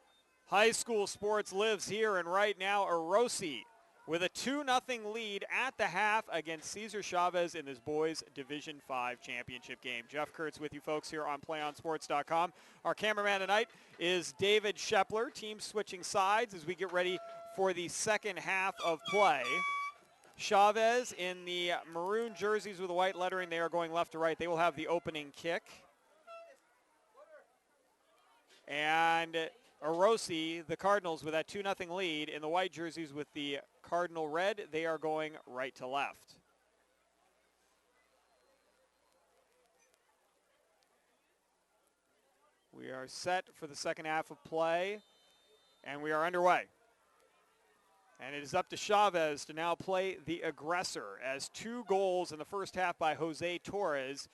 High school sports lives here, and right now Orosi with a 2-0 lead at the half against Cesar Chavez in this boys Division 5 championship game. Jeff Kurtz with you folks here on playonsports.com. Our cameraman tonight is David Shepler. Teams switching sides as we get ready for the second half of play. Chavez in the maroon jerseys with the white lettering. They are going left to right. They will have the opening kick. And Orosi, the Cardinals, with that 2-0 lead in the white jerseys with the Cardinal red, they are going right to left. We are set for the second half of play, and we are underway. And it is up to Chavez to now play the aggressor, as 2 goals in the first half by Jose Torres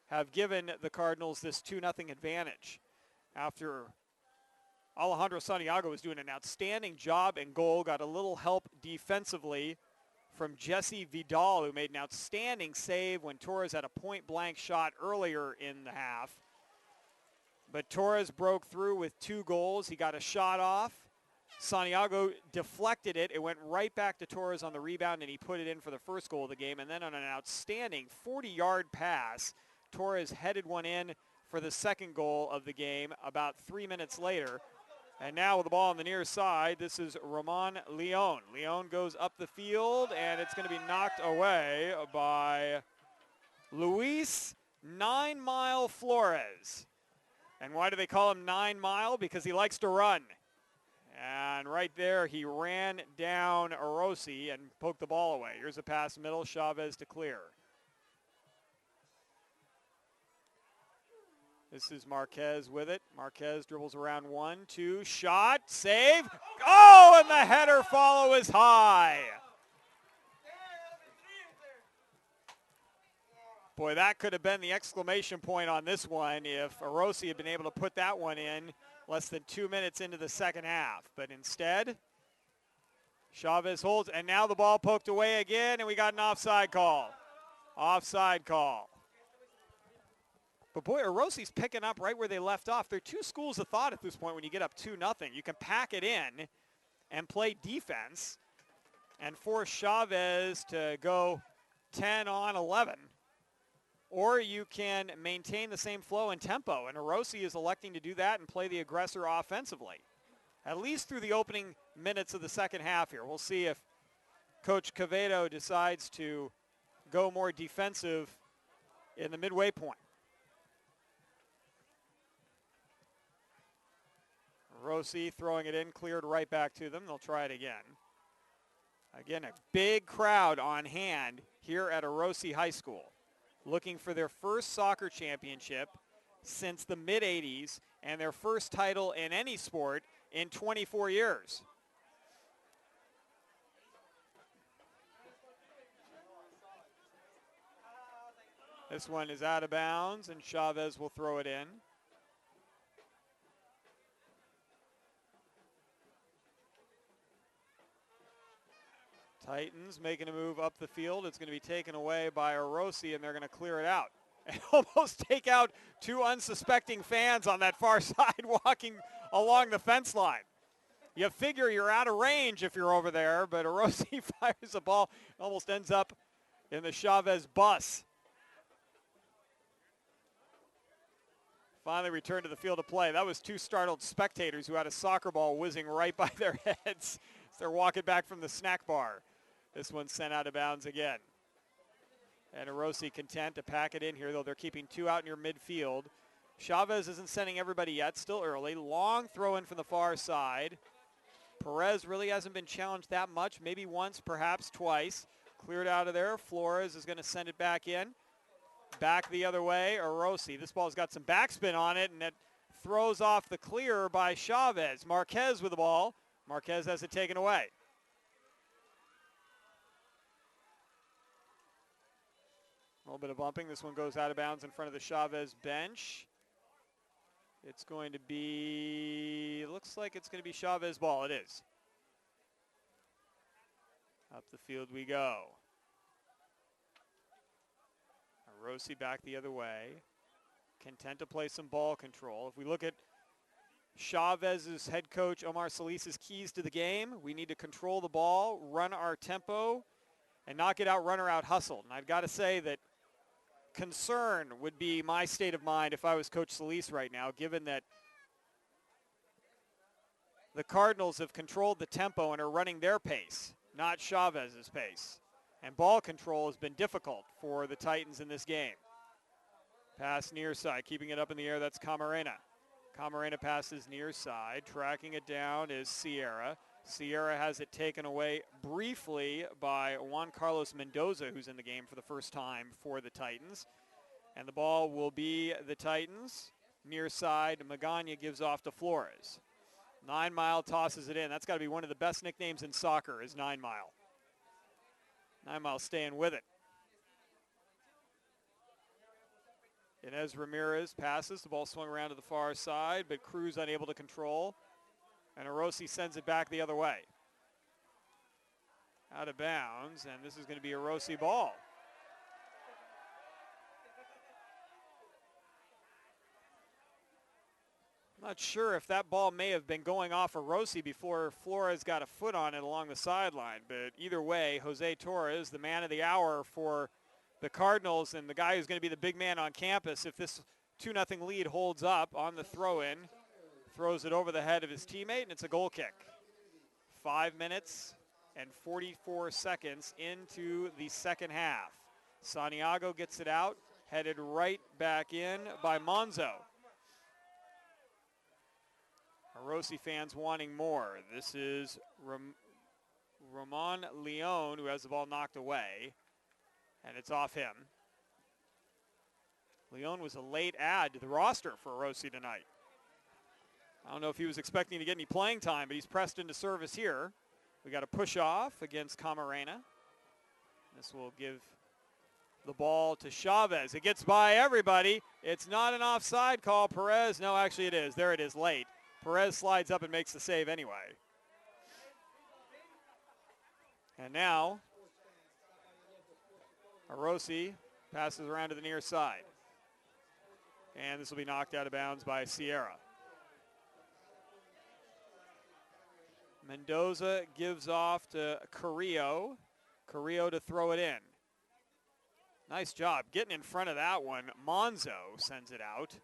have given the Cardinals this 2-0 advantage. After Alejandro Santiago was doing an outstanding job in goal, got a little help defensively from Jesse Vidal, who made an outstanding save when Torres had a point-blank shot earlier in the half. But Torres broke through with 2 goals. He got a shot off. Santiago deflected it. It went right back to Torres on the rebound, and he put it in for the first goal of the game. And then on an outstanding 40-yard pass, Torres headed one in for the second goal of the game about 3 minutes later. And now with the ball on the near side, this is Ramon Leon. Leon goes up the field, and it's going to be knocked away by Luis 9 Mile Flores. And why do they call him 9 Mile? Because he likes to run. And right there, he ran down Orosi and poked the ball away. Here's a pass middle, Chavez to clear. This is Marquez with it. Marquez dribbles around 1, 2, shot, save. Oh, and the header follow is high. Boy, that could have been the exclamation point on this one if Orosi had been able to put that one in less than 2 minutes into the second half. But instead, Chavez holds, and now the ball poked away again, and we got an offside call. Offside call. But boy, Orosi's picking up right where they left off. There are 2 schools of thought at this point when you get up 2-0. You can pack it in and play defense and force Chavez to go 10 on 11. Or you can maintain the same flow and tempo, and Orosi is electing to do that and play the aggressor offensively, at least through the opening minutes of the second half here. We'll see if Coach Quevedo decides to go more defensive in the midway point. Orosi throwing it in, cleared right back to them. They'll try it again. Again, a big crowd on hand here at Orosi High School, looking for their first soccer championship since the mid-'80s and their first title in any sport in 24 years. This one is out of bounds, and Chavez will throw it in. Titans making a move up the field. It's going to be taken away by Orosi, and they're going to clear it out. And almost take out 2 unsuspecting fans on that far side walking along the fence line. You figure you're out of range if you're over there, but Orosi fires the ball, almost ends up in the Chavez bus. Finally returned to the field of play. That was 2 startled spectators who had a soccer ball whizzing right by their heads as they're walking back from the snack bar. This one's sent out of bounds again. And Orosi content to pack it in here, though they're keeping 2 out near midfield. Chavez isn't sending everybody yet, still early. Long throw in from the far side. Perez really hasn't been challenged that much, maybe once, perhaps twice. Cleared out of there. Flores is going to send it back in. Back the other way, Orosi. This ball's got some backspin on it, and it throws off the clear by Chavez. Marquez with the ball. Marquez has it taken away. A little bit of bumping. This one goes out of bounds in front of the Chavez bench. It's going to be, looks like it's going to be Chavez ball. It is. Up the field we go. Orosi back the other way. content to play some ball control. If we look at Chavez's head coach Omar Solis's keys to the game, we need to control the ball, run our tempo, and not get outrun or out hustled. And I've got to say that concern would be my state of mind if I was Coach Solis right now, given that the Cardinals have controlled the tempo and are running their pace, not Chavez's pace. And ball control has been difficult for the Titans in this game. Pass near side, keeping it up in the air, that's Camarena. Camarena passes near side. Tracking it down is Sierra. Sierra has it taken away briefly by Juan Carlos Mendoza, who's in the game for the first time for the Titans. And the ball will be the Titans. Near side, Magana gives off to Flores. 9 Mile tosses it in. That's got to be one of the best nicknames in soccer is 9 Mile. 9 Mile staying with it. Inez Ramirez passes. The ball swung around to the far side, but Cruz unable to control. And Orosi sends it back the other way. Out of bounds, and this is going to be a Orosi ball. I'm not sure if that ball may have been going off Orosi before Flores got a foot on it along the sideline, but either way, Jose Torres, the man of the hour for the Cardinals and the guy who's going to be the big man on campus if this 2-0 lead holds up on the throw-in, throws it over the head of his teammate, and it's a goal kick. 5 minutes and 44 seconds into the second half. Santiago gets it out, headed right back in by Monzo. Orosi fans wanting more. This is Ramon Leon who has the ball knocked away, and it's off him. Leon was a late add to the roster for Orosi tonight. I don't know if he was expecting to get any playing time, but he's pressed into service here. We got a push off against Camarena. This will give the ball to Chavez. It gets by everybody. It's not an offside call. Perez, no, actually it is. There it is, late. Perez slides up and makes the save anyway. And now, Orosi passes around to the near side. And this will be knocked out of bounds by Sierra. Mendoza gives off to Carrillo. Carrillo to throw it in. Nice job getting in front of that one. Monzo sends it out.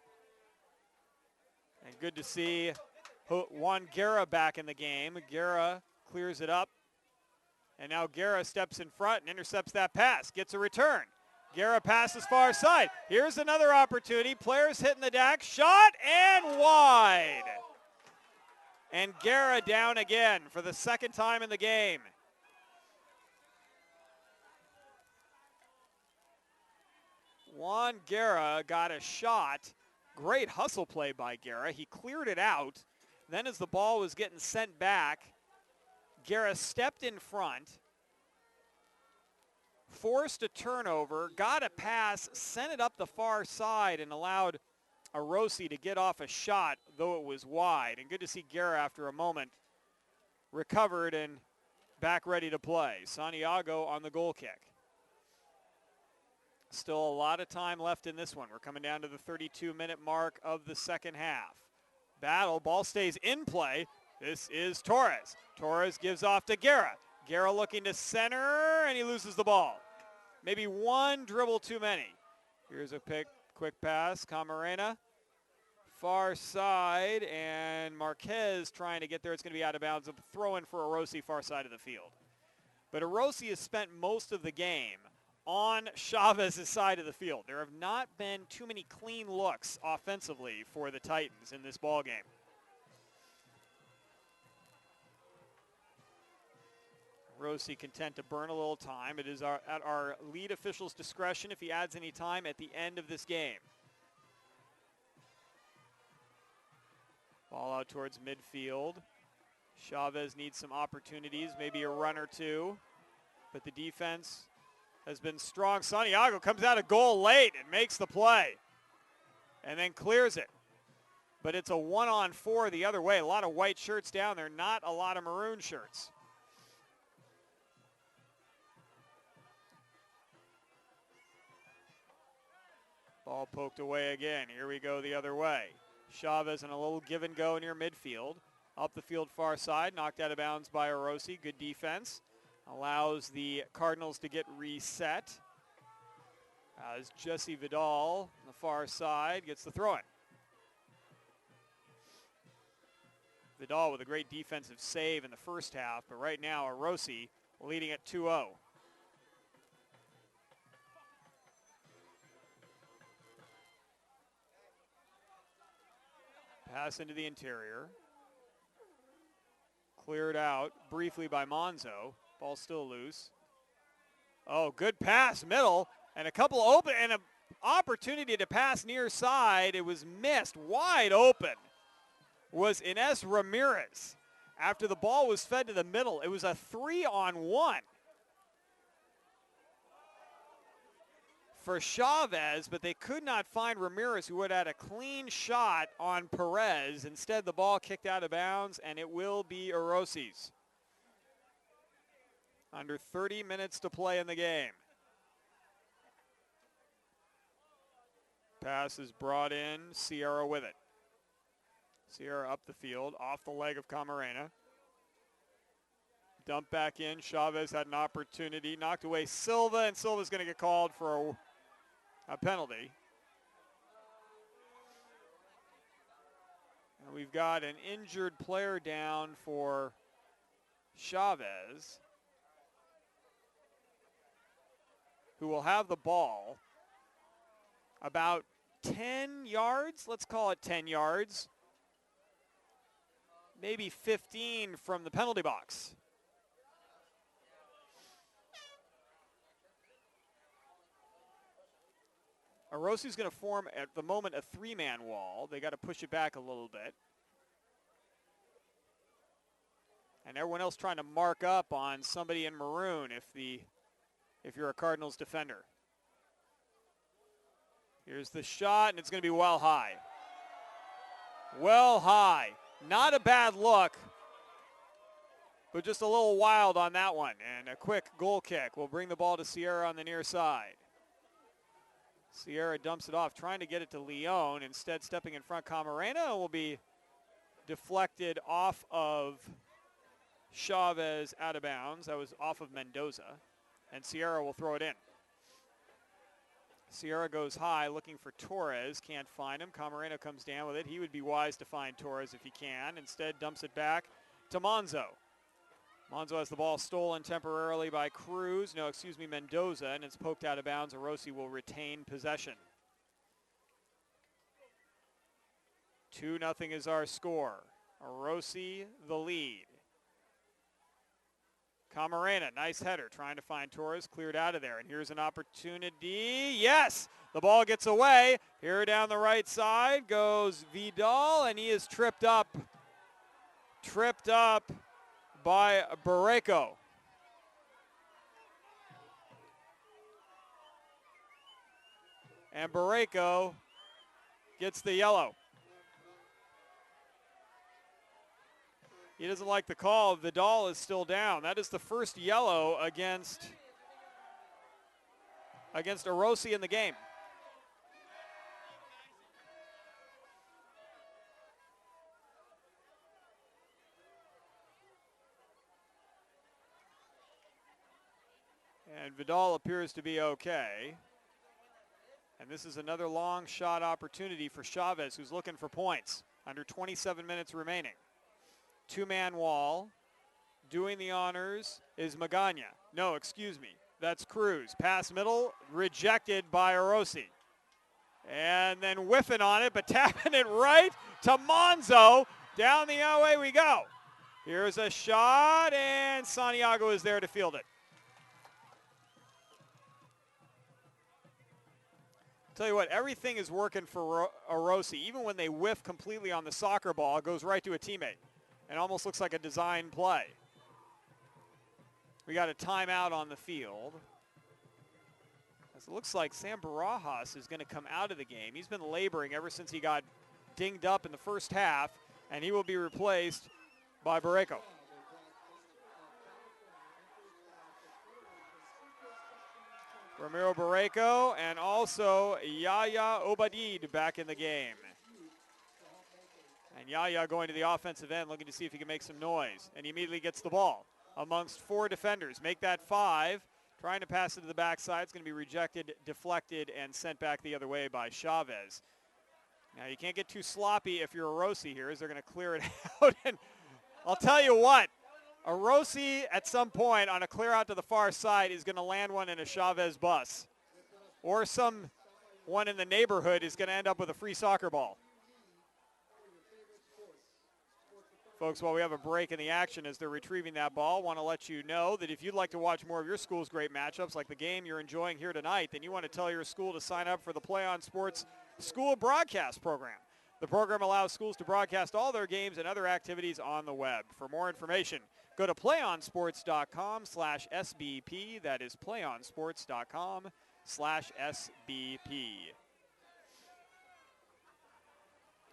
And good to see Juan Guerra back in the game. Guerra clears it up. And now Guerra steps in front and intercepts that pass. Gets a return. Guerra passes far side. Here's another opportunity. Players hitting the deck. Shot and wide. And Guerra down again for the second time in the game. Juan Guerra got a shot. Great hustle play by Guerra. He cleared it out. Then as the ball was getting sent back, Guerra stepped in front, forced a turnover, got a pass, sent it up the far side, and allowed Orosi to get off a shot, though it was wide. And good to see Guerra after a moment recovered and back ready to play. Santiago on the goal kick. Still a lot of time left in this one. We're coming down to the 32-minute mark of the second half. Battle, ball stays in play. This is Torres. Torres gives off to Guerra. Guerra looking to center, and he loses the ball. Maybe one dribble too many. Here's a quick pass. Camarena, far side, and Marquez trying to get there. It's going to be out of bounds. A throw-in for Orosi, far side of the field. But Orosi has spent most of the game on Chavez's side of the field. There have not been too many clean looks offensively for the Titans in this ball game. Orosi content to burn a little time. It is at our lead official's discretion if he adds any time at the end of this game. Ball out towards midfield. Chavez needs some opportunities, maybe a run or two, but the defense has been strong. Santiago comes out of goal late and makes the play and then clears it. But it's a 1-on-4 the other way. A lot of white shirts down there, not a lot of maroon shirts. Ball poked away again. Here we go the other way. Chavez in a little give and go near midfield. Up the field far side, knocked out of bounds by Orosi. Good defense. Allows the Cardinals to get reset. As Jesse Vidal on the far side gets the throw-in. Vidal with a great defensive save in the first half, but right now Orosi leading at 2-0. Pass into the interior. Cleared out briefly by Monzo. Ball still loose. Oh, good pass, middle, and a couple open, and an opportunity to pass near side. It was missed, wide open. Was Ines Ramirez. After the ball was fed to the middle, it was a 3-on-1 for Chavez, but they could not find Ramirez, who would have had a clean shot on Perez. Instead, the ball kicked out of bounds, and it will be Orosi's. Under 30 minutes to play in the game. Pass is brought in, Sierra with it. Sierra up the field, off the leg of Camarena. Dump back in, Chavez had an opportunity, knocked away Silva, and Silva's going to get called for a penalty. And we've got an injured player down for Chavez, who will have the ball about 10 yards, let's call it 10 yards. Maybe 15 from the penalty box. Orosi's going to form, at the moment, a three-man wall. They got to push it back a little bit. And everyone else trying to mark up on somebody in maroon if you're a Cardinals defender. Here's the shot, and it's going to be well high. Well high. Not a bad look, but just a little wild on that one. And a quick goal kick will bring the ball to Sierra on the near side. Sierra dumps it off, trying to get it to Leon. Instead, stepping in front, Camarena will be deflected off of Chavez out of bounds. That was off of Mendoza. And Sierra will throw it in. Sierra goes high, looking for Torres. Can't find him. Camarena comes down with it. He would be wise to find Torres if he can. Instead, dumps it back to Monzo. Monzo has the ball stolen temporarily by Mendoza, and it's poked out of bounds. Orosi will retain possession. 2-0 is our score. Orosi the lead. Camarena, nice header, trying to find Torres, cleared out of there. And here's an opportunity. Yes, the ball gets away. Here down the right side goes Vidal, and he is tripped up by Barreco. And Barreco gets the yellow. He doesn't like the call. Vidal is still down. That is the first yellow against Orosi in the game. And Vidal appears to be okay. And this is another long shot opportunity for Chavez, who's looking for points. Under 27 minutes remaining. Two-man wall. Doing the honors is Magana. No, excuse me. That's Cruz. Pass middle, rejected by Orosi. And then whiffing on it, but tapping it right to Monzo. Down the away we go. Here's a shot, and Santiago is there to field it. Tell you what, everything is working for Orosi. Even when they whiff completely on the soccer ball, it goes right to a teammate. It almost looks like a design play. We got a timeout on the field. As it looks like Sam Barajas is going to come out of the game. He's been laboring ever since he got dinged up in the first half, and he will be replaced by Barreco. Ramiro Barreco, and also Yaya Obadid back in the game. And Yaya going to the offensive end, looking to see if he can make some noise. And he immediately gets the ball amongst 4 defenders. Make that 5. Trying to pass it to the backside. It's going to be rejected, deflected, and sent back the other way by Chavez. Now, you can't get too sloppy if you're Orosi here, as they're going to clear it out. And I'll tell you what, Orosi at some point on a clear out to the far side is going to land one in a Chavez bus. Or someone in the neighborhood is going to end up with a free soccer ball. Folks, while we have a break in the action as they're retrieving that ball, want to let you know that if you'd like to watch more of your school's great matchups like the game you're enjoying here tonight, then you want to tell your school to sign up for the Play On Sports School Broadcast Program. The program allows schools to broadcast all their games and other activities on the web. For more information, go to playonsports.com/SBP. That is playonsports.com/SBP.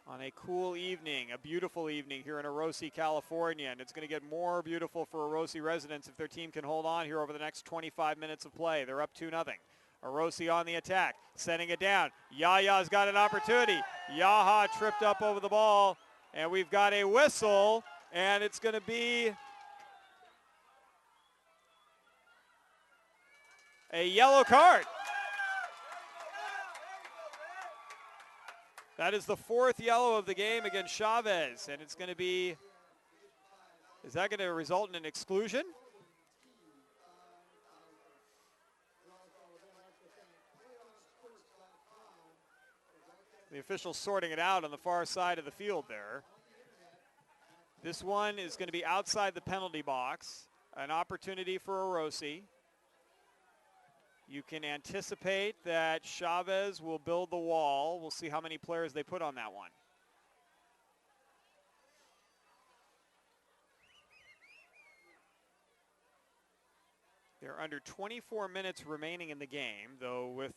On a cool evening, a beautiful evening here in Orosi, California, and it's going to get more beautiful for Orosi residents if their team can hold on here over the next 25 minutes of play. They're up 2-0. Orosi on the attack, sending it down. Yaya's got an opportunity. Yaha tripped up over the ball, and we've got a whistle, and it's going to be a yellow card. That is the 4th yellow of the game against Chavez, and it's going to be, is that going to result in an exclusion? The official's sorting it out on the far side of the field there. This one is going to be outside the penalty box, an opportunity for Orosi. You can anticipate that Chavez will build the wall. We'll see how many players they put on that one. There are under 24 minutes remaining in the game, though with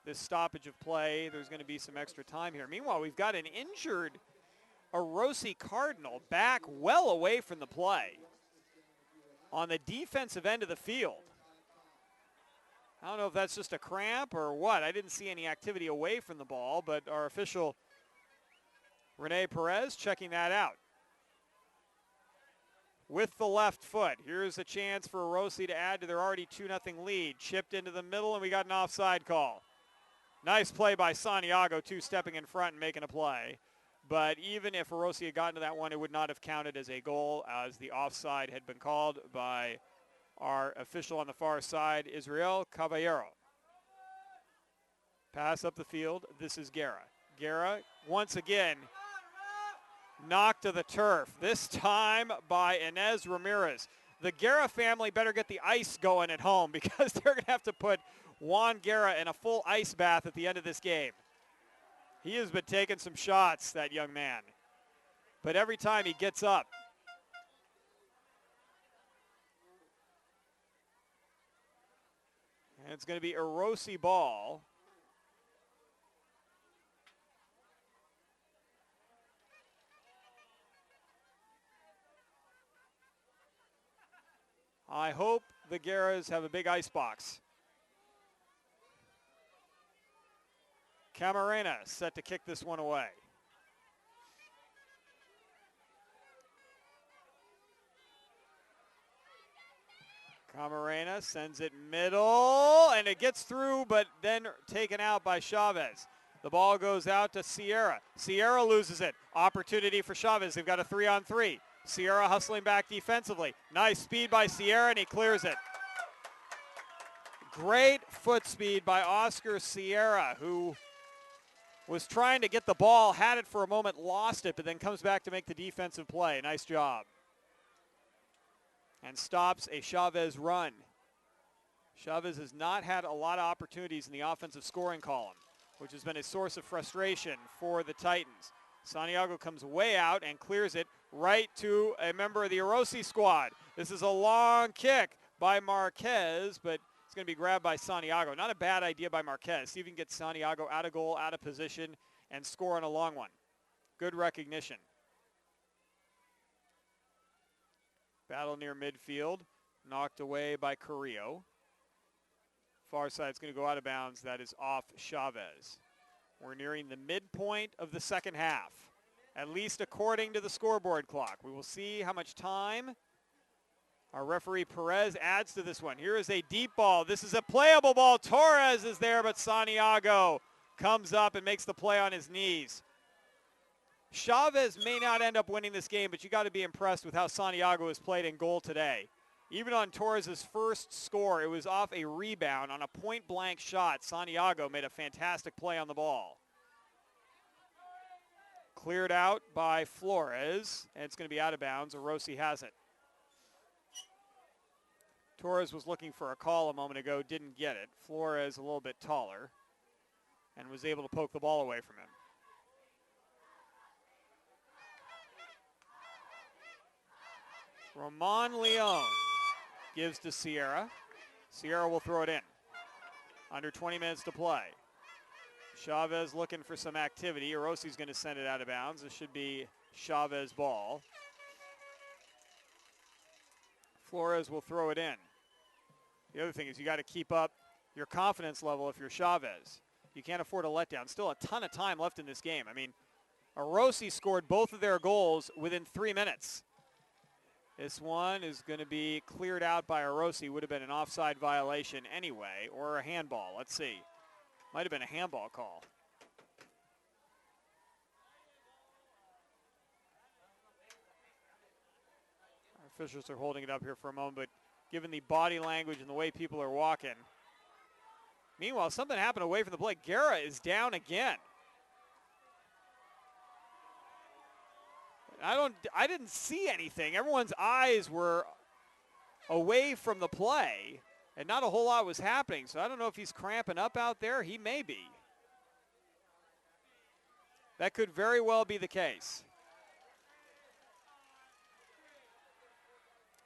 this stoppage of play, there's going to be some extra time here. Meanwhile, we've got an injured Orosi Cardinal back well away from the play on the defensive end of the field. I don't know if that's just a cramp or what. I didn't see any activity away from the ball, but our official, Rene Perez, checking that out. With the left foot, here's a chance for Orosi to add to their already 2-0 lead. Chipped into the middle, and we got an offside call. Nice play by Santiago, too, stepping in front and making a play. But even if Orosi had gotten to that one, it would not have counted as a goal, as the offside had been called by our official on the far side, Israel Caballero. Pass up the field. This is Guerra. Guerra, once again, knocked to the turf, this time by Inez Ramirez. The Guerra family better get the ice going at home because they're going to have to put Juan Guerra in a full ice bath at the end of this game. He has been taking some shots, that young man. But every time he gets up, and it's going to be Orosi ball. I hope the Guerras have a big ice box. Camarena set to kick this one away. Camarena sends it middle, and it gets through, but then taken out by Chavez. The ball goes out to Sierra. Sierra loses it. Opportunity for Chavez. They've got a 3-on-3. Sierra hustling back defensively. Nice speed by Sierra, and he clears it. Great foot speed by Oscar Sierra, who was trying to get the ball, had it for a moment, lost it, but then comes back to make the defensive play. Nice job. And stops a Chavez run. Chavez has not had a lot of opportunities in the offensive scoring column, which has been a source of frustration for the Titans. Santiago comes way out and clears it right to a member of the Orosi squad. This is a long kick by Marquez, but it's going to be grabbed by Santiago. Not a bad idea by Marquez. See if you can get Santiago out of goal, out of position, and score on a long one. Good recognition. Battle near midfield, knocked away by Carrillo. Far side's going to go out of bounds. That is off Chavez. We're nearing the midpoint of the second half, at least according to the scoreboard clock. We will see how much time our referee Perez adds to this one. Here is a deep ball. This is a playable ball. Torres is there, but Santiago comes up and makes the play on his knees. Chavez may not end up winning this game, but you got to be impressed with how Santiago has played in goal today. Even on Torres' first score, it was off a rebound on a point-blank shot. Santiago made a fantastic play on the ball. Cleared out by Flores, and it's going to be out of bounds. Orosi has it. Torres was looking for a call a moment ago, didn't get it. Flores a little bit taller and was able to poke the ball away from him. Ramon Leon gives to Sierra. Sierra will throw it in. Under 20 minutes to play. Chavez looking for some activity. Orosi's going to send it out of bounds. This should be Chavez ball. Flores will throw it in. The other thing is you got to keep up your confidence level if you're Chavez. You can't afford a letdown. Still a ton of time left in this game. I mean, Orosi scored both of their goals within 3 minutes. This one is going to be cleared out by Orosi. Would have been an offside violation anyway, or a handball. Let's see. Might have been a handball call. Our officials are holding it up here for a moment, but given the body language and the way people are walking. Meanwhile, something happened away from the play. Guerra is down again. I didn't see anything. Everyone's eyes were away from the play, and not a whole lot was happening. So I don't know if he's cramping up out there. He may be. That could very well be the case.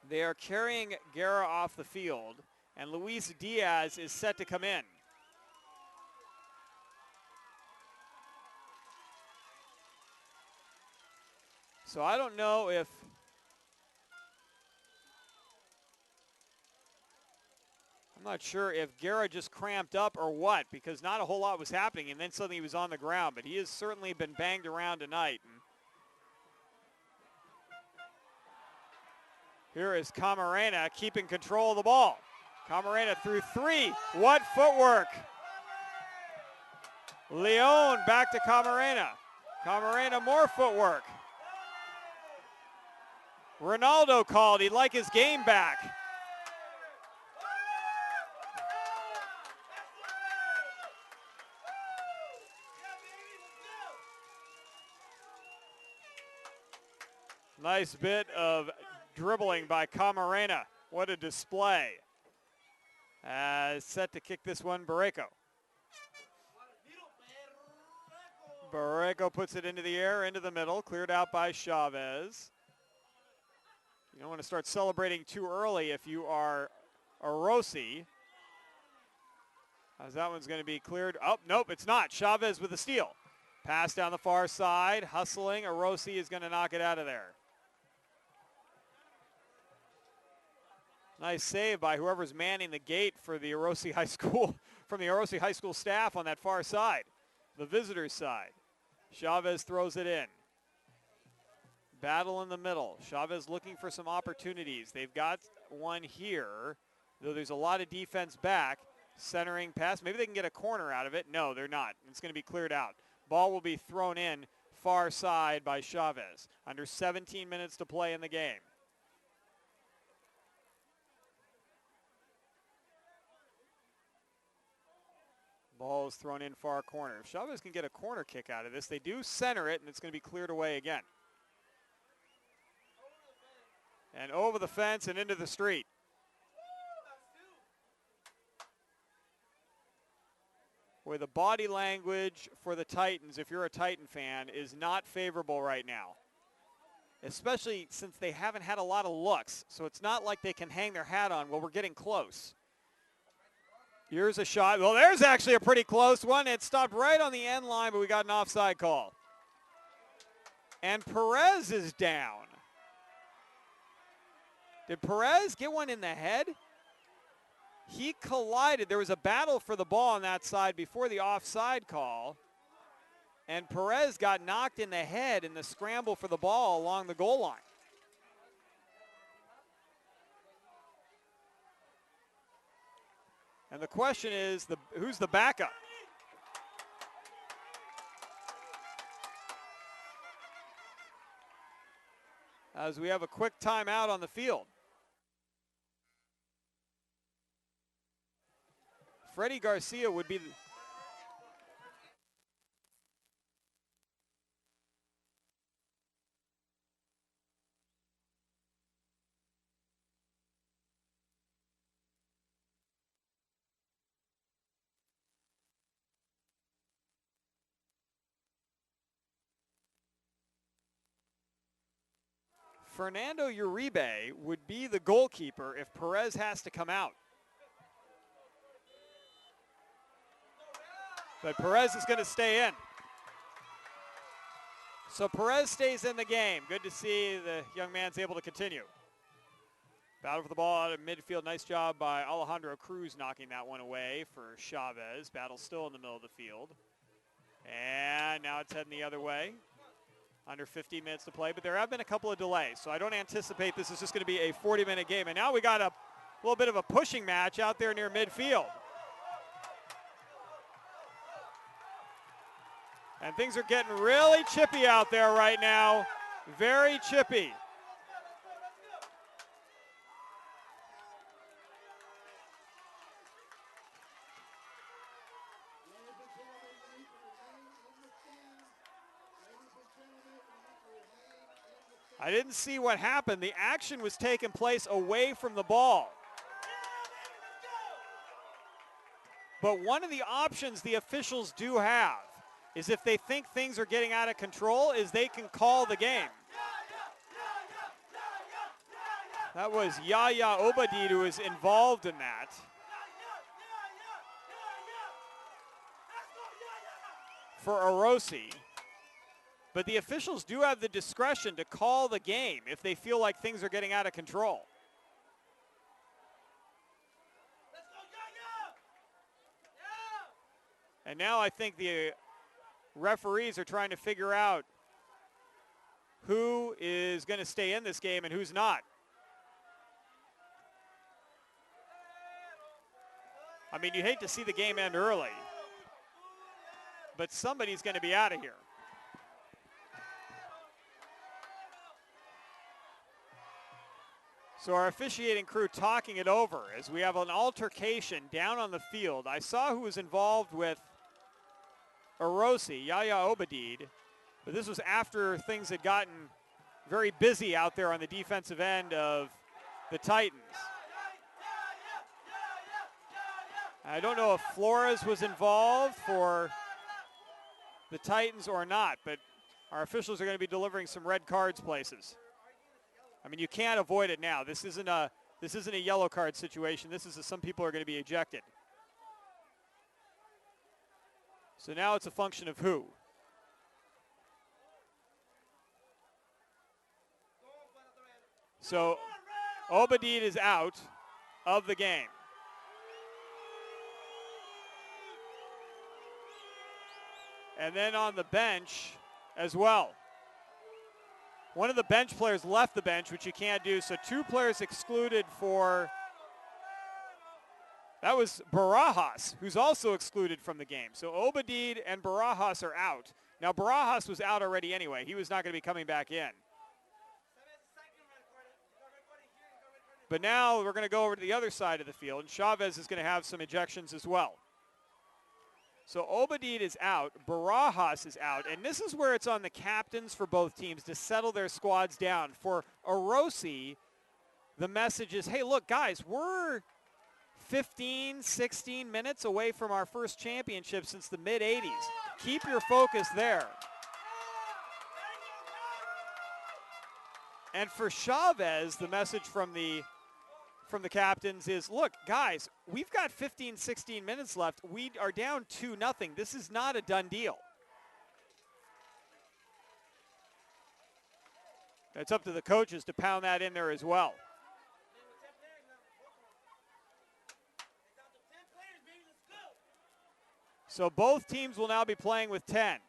They are carrying Guerra off the field, and Luis Diaz is set to come in. So I don't know if I'm not sure if Guerra just cramped up or what, because not a whole lot was happening, and then suddenly he was on the ground. But he has certainly been banged around tonight. And here is Camarena keeping control of the ball. Camarena through three. What footwork. Leon back to Camarena. Camarena more footwork. Ronaldo called. He'd like his game back. Nice bit of dribbling by Camarena. What a display. Set to kick this one, Barreco. Barreco puts it into the air, into the middle, cleared out by Chavez. You don't want to start celebrating too early if you are Orosi, as that one's going to be cleared. Oh, nope, it's not. Chavez with the steal. Pass down the far side, hustling. Orosi is going to knock it out of there. Nice save by whoever's manning the gate for the Orosi High School, from the Orosi High School staff on that far side, the visitors' side. Chavez throws it in. Battle in the middle. Chavez looking for some opportunities. They've got one here, though there's a lot of defense back. Centering pass. Maybe they can get a corner out of it. No, they're not. It's going to be cleared out. Ball will be thrown in far side by Chavez. Under 17 minutes to play in the game. Ball is thrown in far corner. If Chavez can get a corner kick out of this, they do center it, and it's going to be cleared away again. And over the fence and into the street. Boy, the body language for the Titans, if you're a Titan fan, is not favorable right now. Especially since they haven't had a lot of looks. So it's not like they can hang their hat on, well, we're getting close. Here's a shot. Well, there's actually a pretty close one. It stopped right on the end line, but we got an offside call. And Perez is down. Did Perez get one in the head? He collided. There was a battle for the ball on that side before the offside call. And Perez got knocked in the head in the scramble for the ball along the goal line. And the question is, who's the backup? As we have a quick timeout on the field. Freddie Garcia would be Fernando Uribe would be the goalkeeper if Perez has to come out. But Perez is going to stay in. So Perez stays in the game. Good to see the young man's able to continue. Battle for the ball out of midfield. Nice job by Alejandro Cruz knocking that one away for Chavez. Battle still in the middle of the field. And now it's heading the other way. Under 15 minutes to play, but there have been a couple of delays, so I don't anticipate this is just going to be a 40-minute game. And now we got a little bit of a pushing match out there near midfield. And things are getting really chippy out there right now. Very chippy. I didn't see what happened. The action was taking place away from the ball. But one of the options the officials do have is if they think things are getting out of control, is they can call the game. That was Yaya Obadid who was involved in that. For Orosi. But the officials do have the discretion to call the game if they feel like things are getting out of control. And now I think the referees are trying to figure out who is going to stay in this game and who's not. I mean, you hate to see the game end early, but somebody's going to be out of here. So our officiating crew talking it over as we have an altercation down on the field. I saw who was involved with Orosi, Yaya Obadid, but this was after things had gotten very busy out there on the defensive end of the Titans. I don't know if Flores was involved for the Titans or not, but our officials are going to be delivering some red cards places. I mean, you can't avoid it now. This isn't a yellow card situation. This is some people are going to be ejected. So now it's a function of who. So Obadid is out of the game. And then on the bench as well. One of the bench players left the bench, which you can't do, so two players excluded for, that was Barajas, who's also excluded from the game. So Obadid and Barajas are out. Now Barajas was out already anyway. He was not going to be coming back in. But now we're going to go over to the other side of the field, and Chavez is going to have some ejections as well. So Obadid is out, Barajas is out, and this is where it's on the captains for both teams to settle their squads down. For Orosi, the message is, hey, look, guys, we're 15, 16 minutes away from our first championship since the mid-'80s. Keep your focus there. And for Chavez, the message from the captains is, look, guys, we've got 15, 16 minutes left. We are down 2-0. This is not a done deal. It's up to the coaches to pound that in there as well. So both teams will now be playing with 10,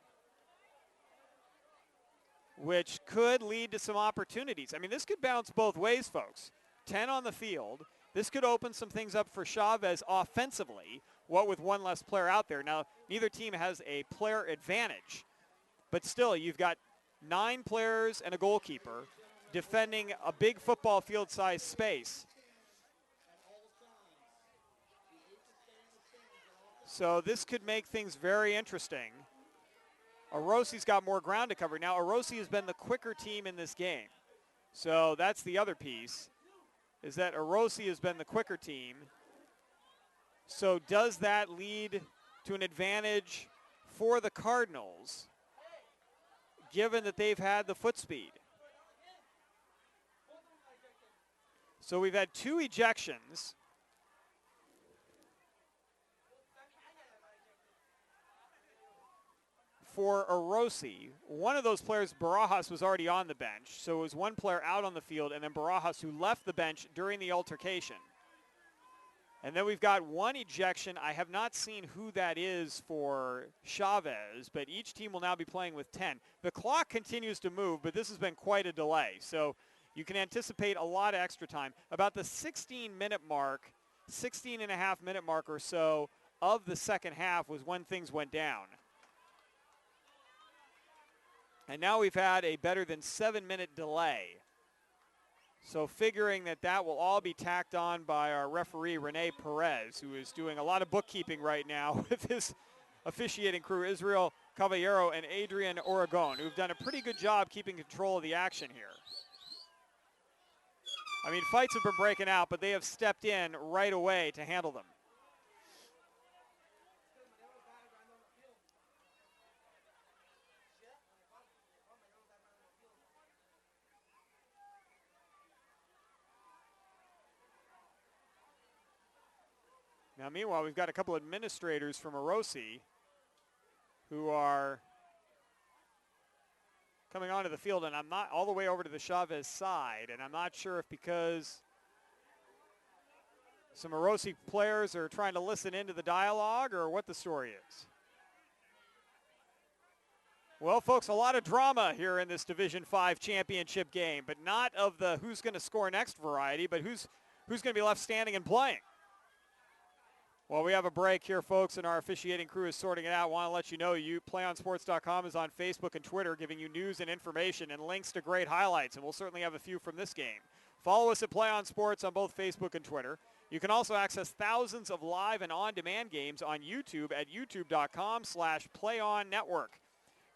which could lead to some opportunities. I mean, this could bounce both ways, folks. 10 on the field. This could open some things up for Chavez offensively, what with one less player out there. Now, neither team has a player advantage, but still, you've got 9 players and a goalkeeper defending a big football field-sized space. So this could make things very interesting. Orosi's got more ground to cover. Now, Orosi has been the quicker team in this game. So that's the other piece, is that Orosi has been the quicker team. So does that lead to an advantage for the Cardinals, given that they've had the foot speed? So we've had 2 ejections. For Orosi, one of those players, Barajas, was already on the bench. So it was one player out on the field, and then Barajas, who left the bench during the altercation. And then we've got 1 ejection. I have not seen who that is for Chavez, but each team will now be playing with 10. The clock continues to move, but this has been quite a delay. So you can anticipate a lot of extra time. About the 16-minute mark, 16.5-minute mark or so of the second half was when things went down. And now we've had a better than 7-minute delay. So figuring that that will all be tacked on by our referee, Rene Perez, who is doing a lot of bookkeeping right now with his officiating crew, Israel Caballero and Adrian Oragon, who've done a pretty good job keeping control of the action here. I mean, fights have been breaking out, but they have stepped in right away to handle them. Now, meanwhile, we've got a couple administrators from Orosi who are coming onto the field, and I'm not all the way over to the Chavez side, and I'm not sure if because some Orosi players are trying to listen into the dialogue or what the story is. Well, folks, a lot of drama here in this Division 5 championship game, but not of the who's going to score next variety, but who's going to be left standing and playing. Well, we have a break here, folks, and our officiating crew is sorting it out. I want to let you know PlayOnSports.com is on Facebook and Twitter, giving you news and information and links to great highlights, and we'll certainly have a few from this game. Follow us at Play On Sports on both Facebook and Twitter. You can also access thousands of live and on-demand games on YouTube at youtube.com/PlayOnNetwork.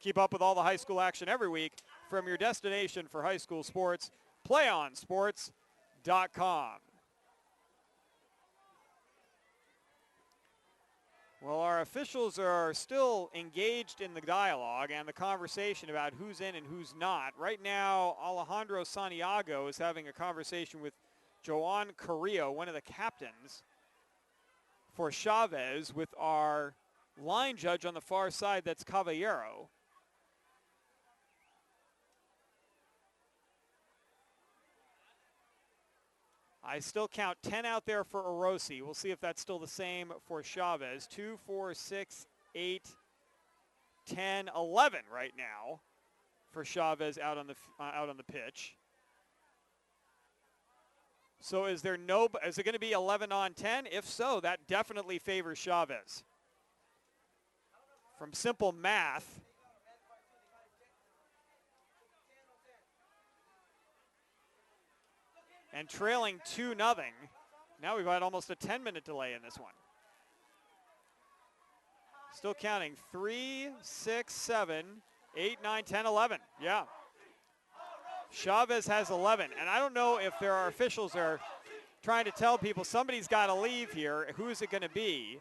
Keep up with all the high school action every week from your destination for high school sports, PlayOnSports.com. Well, our officials are still engaged in the dialogue and the conversation about who's in and who's not. Right now, Alejandro Santiago is having a conversation with Joan Carrillo, one of the captains for Chavez, with our line judge on the far side, that's Caballero. I still count 10 out there for Orosi. We'll see if that's still the same for Chavez. 2, 4, 6, 8, 10, 11 right now for Chavez out on the pitch. So is it going to be 11 on 10? If so, that definitely favors Chavez. From simple math, and trailing 2-0. Now we've had almost a 10-minute delay in this one. Still counting 3, 6, 7, 8, 9, 10, 11. Yeah. Chavez has 11. And I don't know if there are officials that are trying to tell people somebody's got to leave here. Who is it going to be?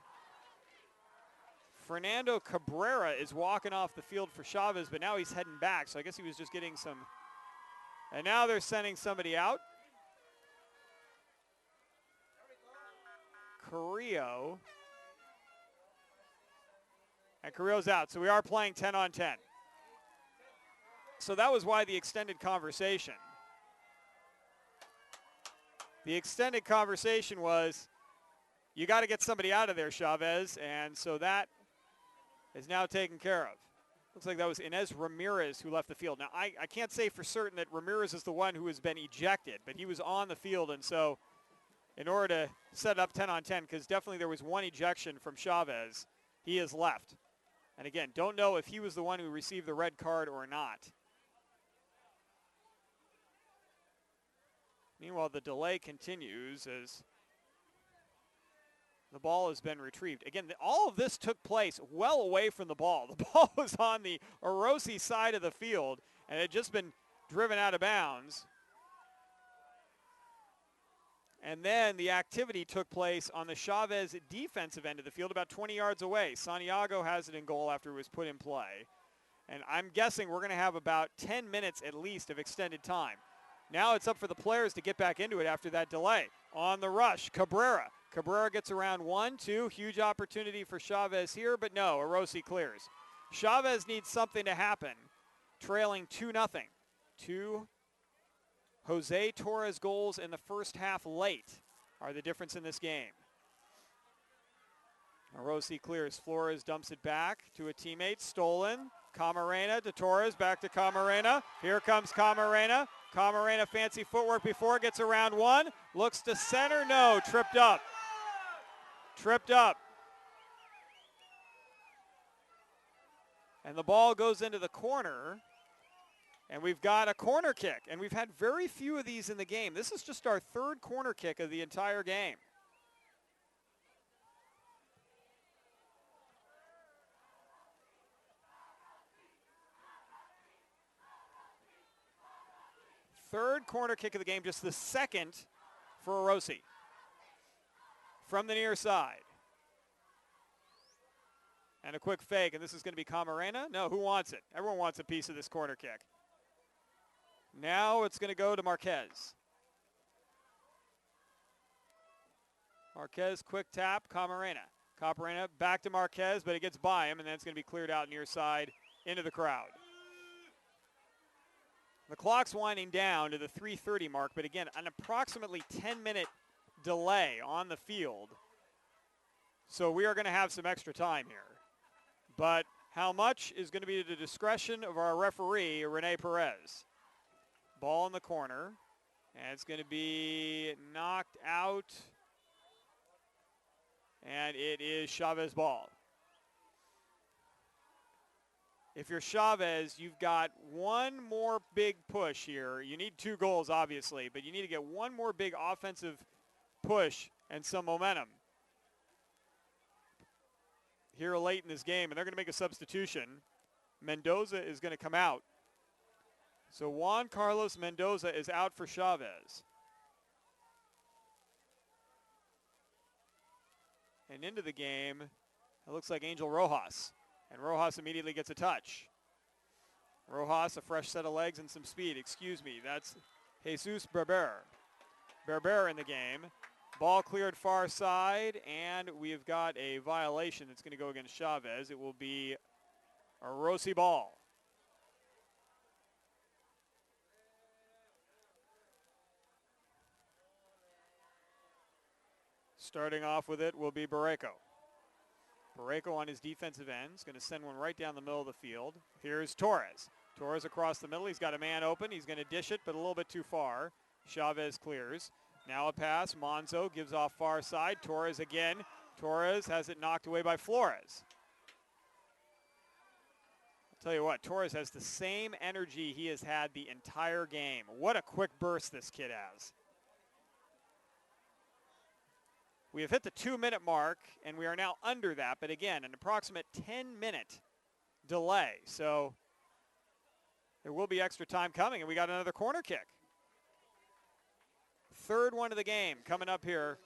Fernando Cabrera is walking off the field for Chavez, but now he's heading back. So I guess he was just getting some. And now they're sending somebody out. Carrillo. And Carrillo's out. So we are playing 10 on 10. So that was why the extended conversation. The extended conversation was, you got to get somebody out of there, Chavez. And so that is now taken care of. Looks like that was Inez Ramirez who left the field. Now, I can't say for certain that Ramirez is the one who has been ejected, but he was on the field, and so in order to set up 10-on-10, because definitely there was one ejection from Chavez, he is left. And again, don't know if he was the one who received the red card or not. Meanwhile, the delay continues as the ball has been retrieved. Again, all of this took place well away from the ball. The ball was on the Orosi side of the field, and it had just been driven out of bounds. And then the activity took place on the Chavez defensive end of the field about 20 yards away. Santiago has it in goal after it was put in play. And I'm guessing we're going to have about 10 minutes at least of extended time. Now it's up for the players to get back into it after that delay. On the rush, Cabrera. Cabrera gets around 1-2. Huge opportunity for Chavez here, but no, Orosi clears. Chavez needs something to happen. Trailing 2-0. Two Jose Torres goals in the first half late are the difference in this game. Orosi clears. Flores dumps it back to a teammate. Stolen. Camarena to Torres. Back to Camarena. Here comes Camarena. Camarena fancy footwork before. Gets around one. Looks to center. No. Tripped up. Tripped up. And the ball goes into the corner. And we've got a corner kick. And we've had very few of these in the game. This is just our third corner kick of the entire game. Third corner kick of the game, just the second for Orosi. From the near side. And a quick fake, and this is going to be Camarena. No, who wants it? Everyone wants a piece of this corner kick. Now it's going to go to Marquez. Marquez, quick tap, Camarena. Camarena back to Marquez, but it gets by him, and then it's going to be cleared out near side into the crowd. The clock's winding down to the 3:30 mark, but again, an approximately 10-minute delay on the field. So we are going to have some extra time here. But how much is going to be at the discretion of our referee, Rene Perez. Ball in the corner, and it's going to be knocked out, and it is Chavez ball. If you're Chavez, you've got one more big push here. You need 2 goals, obviously, but you need to get one more big offensive push and some momentum here late in this game, and they're going to make a substitution. Mendoza is going to come out. So Juan Carlos Mendoza is out for Chavez. And into the game, it looks like Angel Rojas. And Rojas immediately gets a touch. Rojas, a fresh set of legs and some speed. Excuse me, that's Jesus Berber. Berber in the game. Ball cleared far side, and we've got a violation that's going to go against Chavez. It will be a Orosi ball. Starting off with it will be Barreco. Barreco on his defensive end is going to send one right down the middle of the field. Here's Torres. Torres across the middle. He's got a man open. He's going to dish it, but a little bit too far. Chavez clears. Now a pass. Monzo gives off far side. Torres again. Torres has it knocked away by Flores. I'll tell you what, Torres has the same energy he has had the entire game. What a quick burst this kid has. We have hit the 2-minute mark, and we are now under that. But again, an approximate 10-minute delay. So there will be extra time coming, and we got another corner kick. Third one of the game coming up here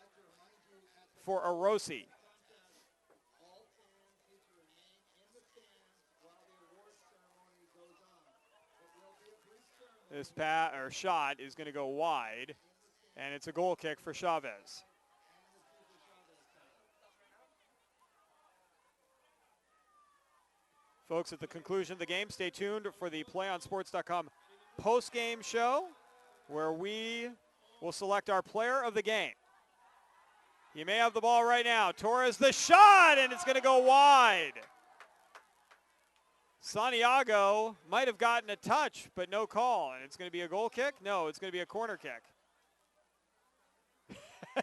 for Orosi. This shot is going to go wide, and it's a goal kick for Chavez. Folks, at the conclusion of the game, stay tuned for the PlayOnSports.com post-game show, where we will select our player of the game. He may have the ball right now. Torres, the shot, and it's going to go wide. Santiago might have gotten a touch, but no call. And it's going to be a goal kick? No, it's going to be a corner kick.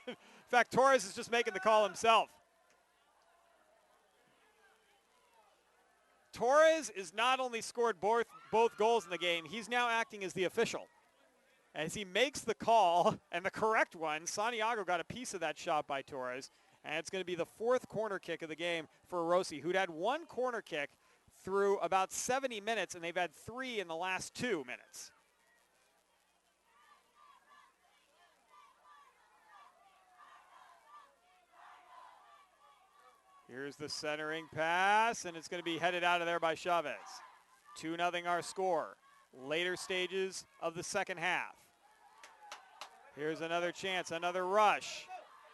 In fact, Torres is just making the call himself. Torres is not only scored both goals in the game, he's now acting as the official. As he makes the call, and the correct one, Santiago got a piece of that shot by Torres, and it's going to be the 4th corner kick of the game for Orosi, who'd had 1 corner kick through about 70 minutes, and they've had 3 in the last 2 minutes. Here's the centering pass, and it's going to be headed out of there by Chavez. 2-0 our score. Later stages of the second half. Here's another chance, another rush.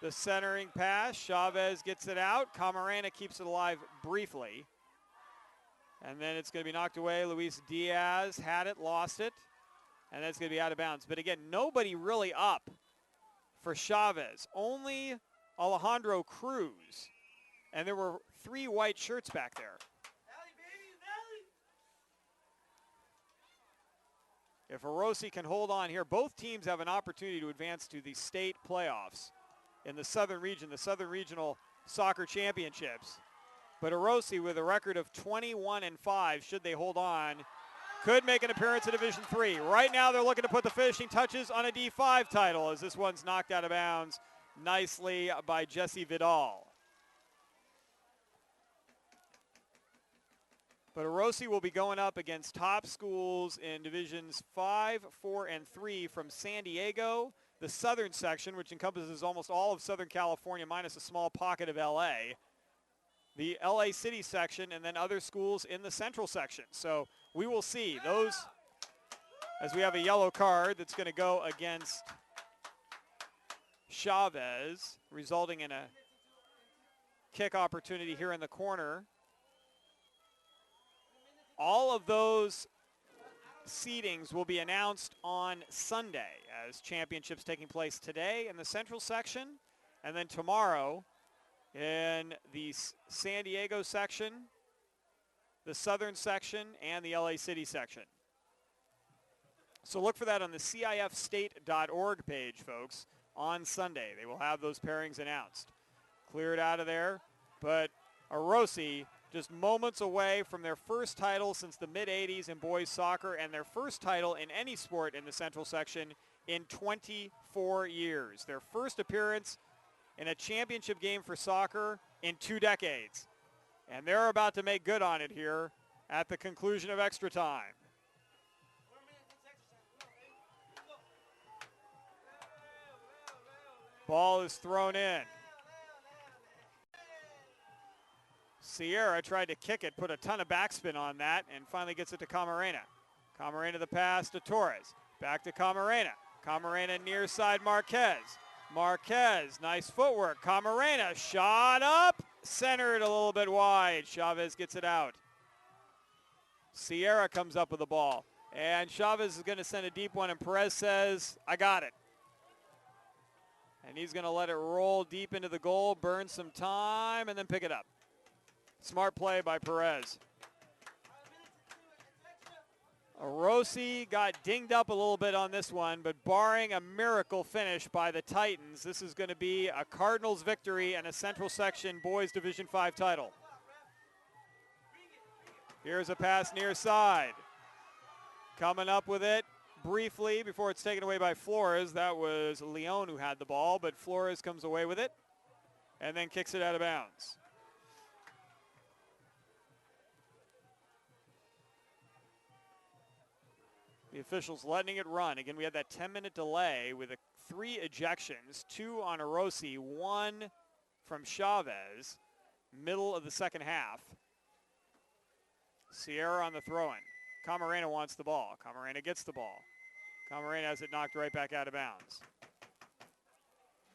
The centering pass, Chavez gets it out. Camarena keeps it alive briefly. And then it's going to be knocked away. Luis Diaz had it, lost it. And then it's going to be out of bounds. But again, nobody really up for Chavez. Only Alejandro Cruz. And there were 3 white shirts back there. If Orosi can hold on here, both teams have an opportunity to advance to the state playoffs in the Southern Region, the Southern Regional Soccer Championships. But Orosi, with a record of 21-5, should they hold on, could make an appearance in Division III. Right now they're looking to put the finishing touches on a D5 title as this one's knocked out of bounds nicely by Jesse Vidal. But Orosi will be going up against top schools in Divisions 5, 4, and 3 from San Diego, the southern section, which encompasses almost all of Southern California minus a small pocket of LA, the LA City section, and then other schools in the central section. So we will see those as we have a yellow card that's going to go against Chavez, resulting in a kick opportunity here in the corner. All of those seedings will be announced on Sunday as championships taking place today in the central section and then tomorrow in the San Diego section, the southern section, and the LA City section. So look for that on the CIFstate.org page, folks, on Sunday. They will have those pairings announced. Cleared out of there, but Orosi just moments away from their first title since the mid-'80s in boys soccer and their first title in any sport in the central section in 24 years. Their first appearance in a championship game for soccer in 2 decades. And they're about to make good on it here at the conclusion of extra time. Ball is thrown in. Sierra tried to kick it, put a ton of backspin on that, and finally gets it to Camarena. Camarena the pass to Torres. Back to Camarena. Camarena near side Marquez. Marquez, nice footwork. Camarena, shot up, centered a little bit wide. Chavez gets it out. Sierra comes up with the ball, and Chavez is going to send a deep one, and Perez says, I got it. And he's going to let it roll deep into the goal, burn some time, and then pick it up. Smart play by Perez. Orosi got dinged up a little bit on this one, but barring a miracle finish by the Titans, this is going to be a Cardinals victory and a Central Section Boys Division 5 title. Here's a pass near side. Coming up with it briefly before it's taken away by Flores. That was Leon who had the ball, but Flores comes away with it and then kicks it out of bounds. The officials letting it run. Again, we had that 10-minute delay with 3 ejections, 2 on Orosi, 1 from Chavez, middle of the second half. Sierra on the throw-in. Camarena wants the ball. Camarena gets the ball. Camarena has it knocked right back out of bounds.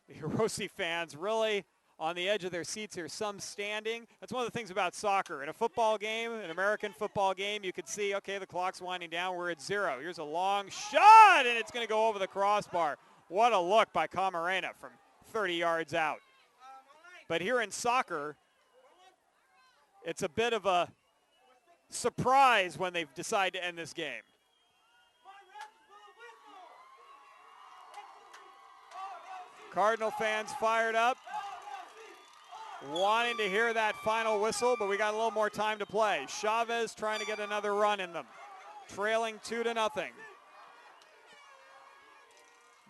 The Orosi fans really on the edge of their seats here, some standing. That's one of the things about soccer. In a football game, an American football game, you could see, okay, the clock's winding down. We're at 0. Here's a long shot, and it's going to go over the crossbar. What a look by Camarena from 30 yards out. But here in soccer, it's a bit of a surprise when they decide to end this game. Cardinal fans fired up, wanting to hear that final whistle, but we got a little more time to play. Chavez trying to get another run in them, trailing 2-0.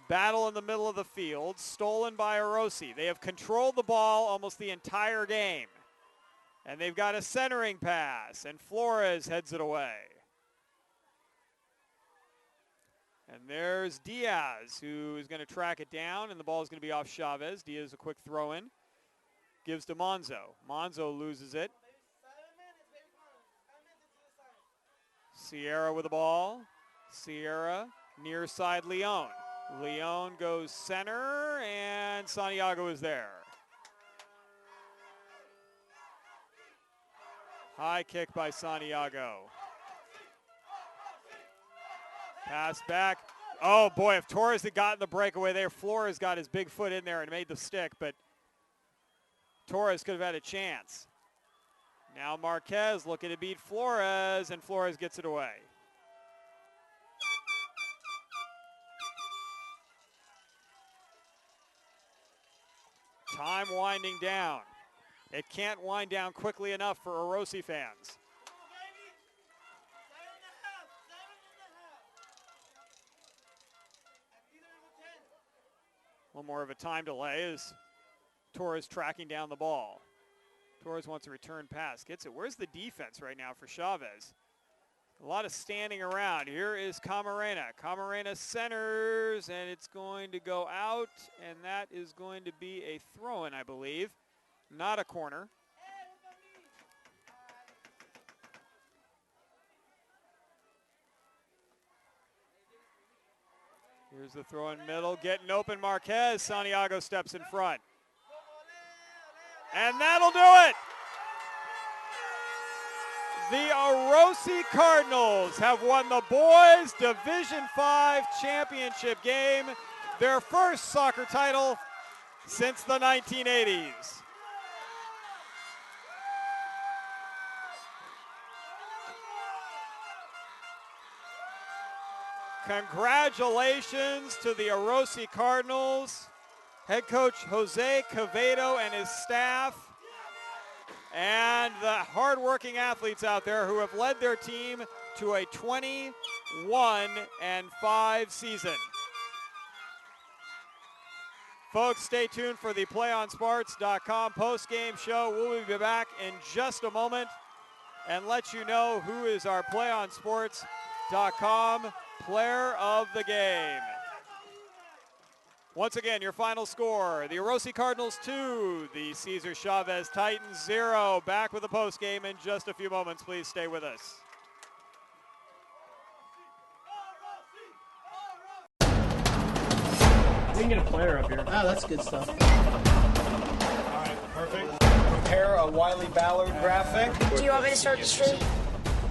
Battle in the middle of the field, stolen by Orosi. They have controlled the ball almost the entire game. And they've got a centering pass, and Flores heads it away. And there's Diaz, who is going to track it down, and the ball is going to be off Chavez. Diaz a quick throw in. Gives to Monzo. Monzo loses it. Sierra with the ball. Sierra near side Leon. Leon goes center, and Santiago is there. High kick by Santiago. Pass back. Oh, boy, if Torres had gotten the breakaway there, Flores got his big foot in there and made the stick, but Torres could have had a chance. Now Marquez looking to beat Flores, and Flores gets it away. Time winding down. It can't wind down quickly enough for Orosi fans. A little more of a time delay as Torres tracking down the ball. Torres wants a return pass. Gets it. Where's the defense right now for Chavez? A lot of standing around. Here is Camarena. Camarena centers, and it's going to go out, and that is going to be a throw-in, I believe. Not a corner. Here's the throw in middle, getting open Marquez. Santiago steps in front. And that'll do it. The Orosi Cardinals have won the boys Division V championship game, their first soccer title since the 1980s. Congratulations to the Orosi Cardinals, head coach Jose Quevedo and his staff, and the hardworking athletes out there who have led their team to a 21-5 season. Folks, stay tuned for the PlayOnSports.com post-game show. We'll be back in just a moment and let you know who is our PlayOnSports.com player of the game. Once again, your final score, the Orosi Cardinals 2, the Cesar Chavez Titans 0. Back with the postgame in just a few moments. Please stay with us. We can get a player up here. Oh, that's good stuff. All right, perfect. Prepare a Wiley Ballard graphic. Do you want me to start the stream?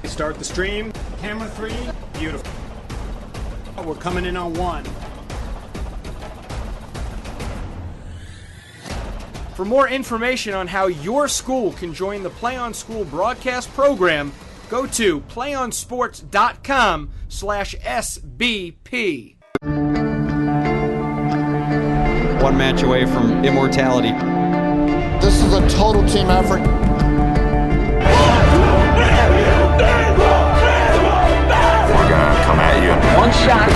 Start the stream. Camera 3. Beautiful. We're coming in on 1. For more information on how your school can join the Play On School broadcast program, go to playonsports.com/SBP. One match away from immortality. This is a total team effort. We're gonna come at you. One shot.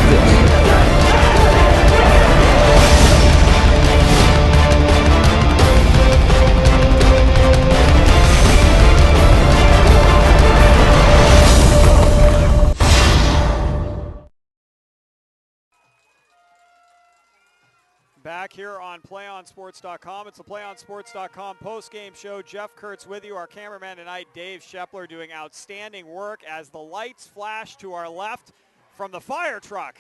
Back here on PlayOnSports.com. It's the PlayOnSports.com post-game show. Jeff Kurtz with you. Our cameraman tonight, Dave Shepler, doing outstanding work as the lights flash to our left from the fire truck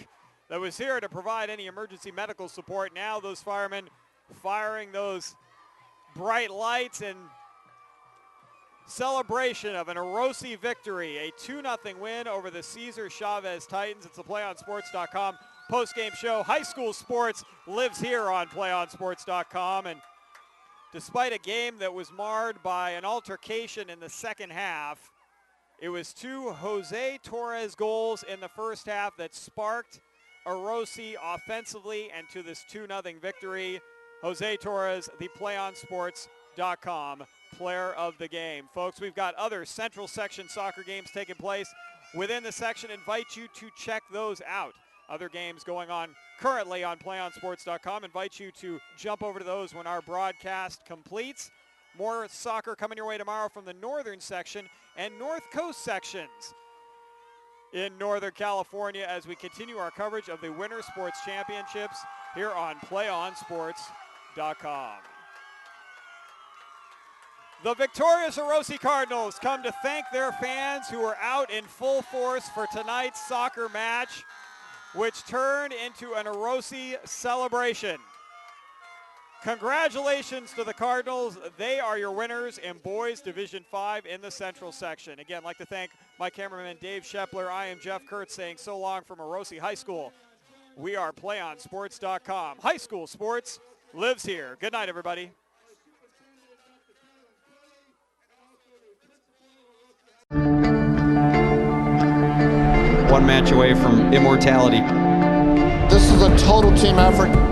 that was here to provide any emergency medical support. Now those firemen firing those bright lights in celebration of an Orosi victory, a 2-0 win over the Cesar Chavez Titans. It's the PlayOnSports.com post-game show. High school sports lives here on PlayOnSports.com, and despite a game that was marred by an altercation in the second half, It was 2 Jose Torres goals in the first half that sparked Orosi offensively and to this 2-0 victory. Jose Torres, the PlayOnSports.com player of the game. Folks, we've got other Central Section soccer games taking place within the section. Invite you to check those out. Other games going on currently on PlayOnSports.com. Invite you to jump over to those when our broadcast completes. More soccer coming your way tomorrow from the Northern section and North Coast sections in Northern California as we continue our coverage of the Winter Sports Championships here on PlayOnSports.com. The victorious Orosi Cardinals come to thank their fans who were out in full force for tonight's soccer match, which turned into an Orosi celebration. Congratulations to the Cardinals. They are your winners in Boys Division 5 in the Central section. Again, I'd like to thank my cameraman Dave Shepler. I am Jeff Kurtz saying so long from Orosi High School. We are PlayOnSports.com. High school sports lives here. Good night, everybody. One match away from immortality. This is a total team effort.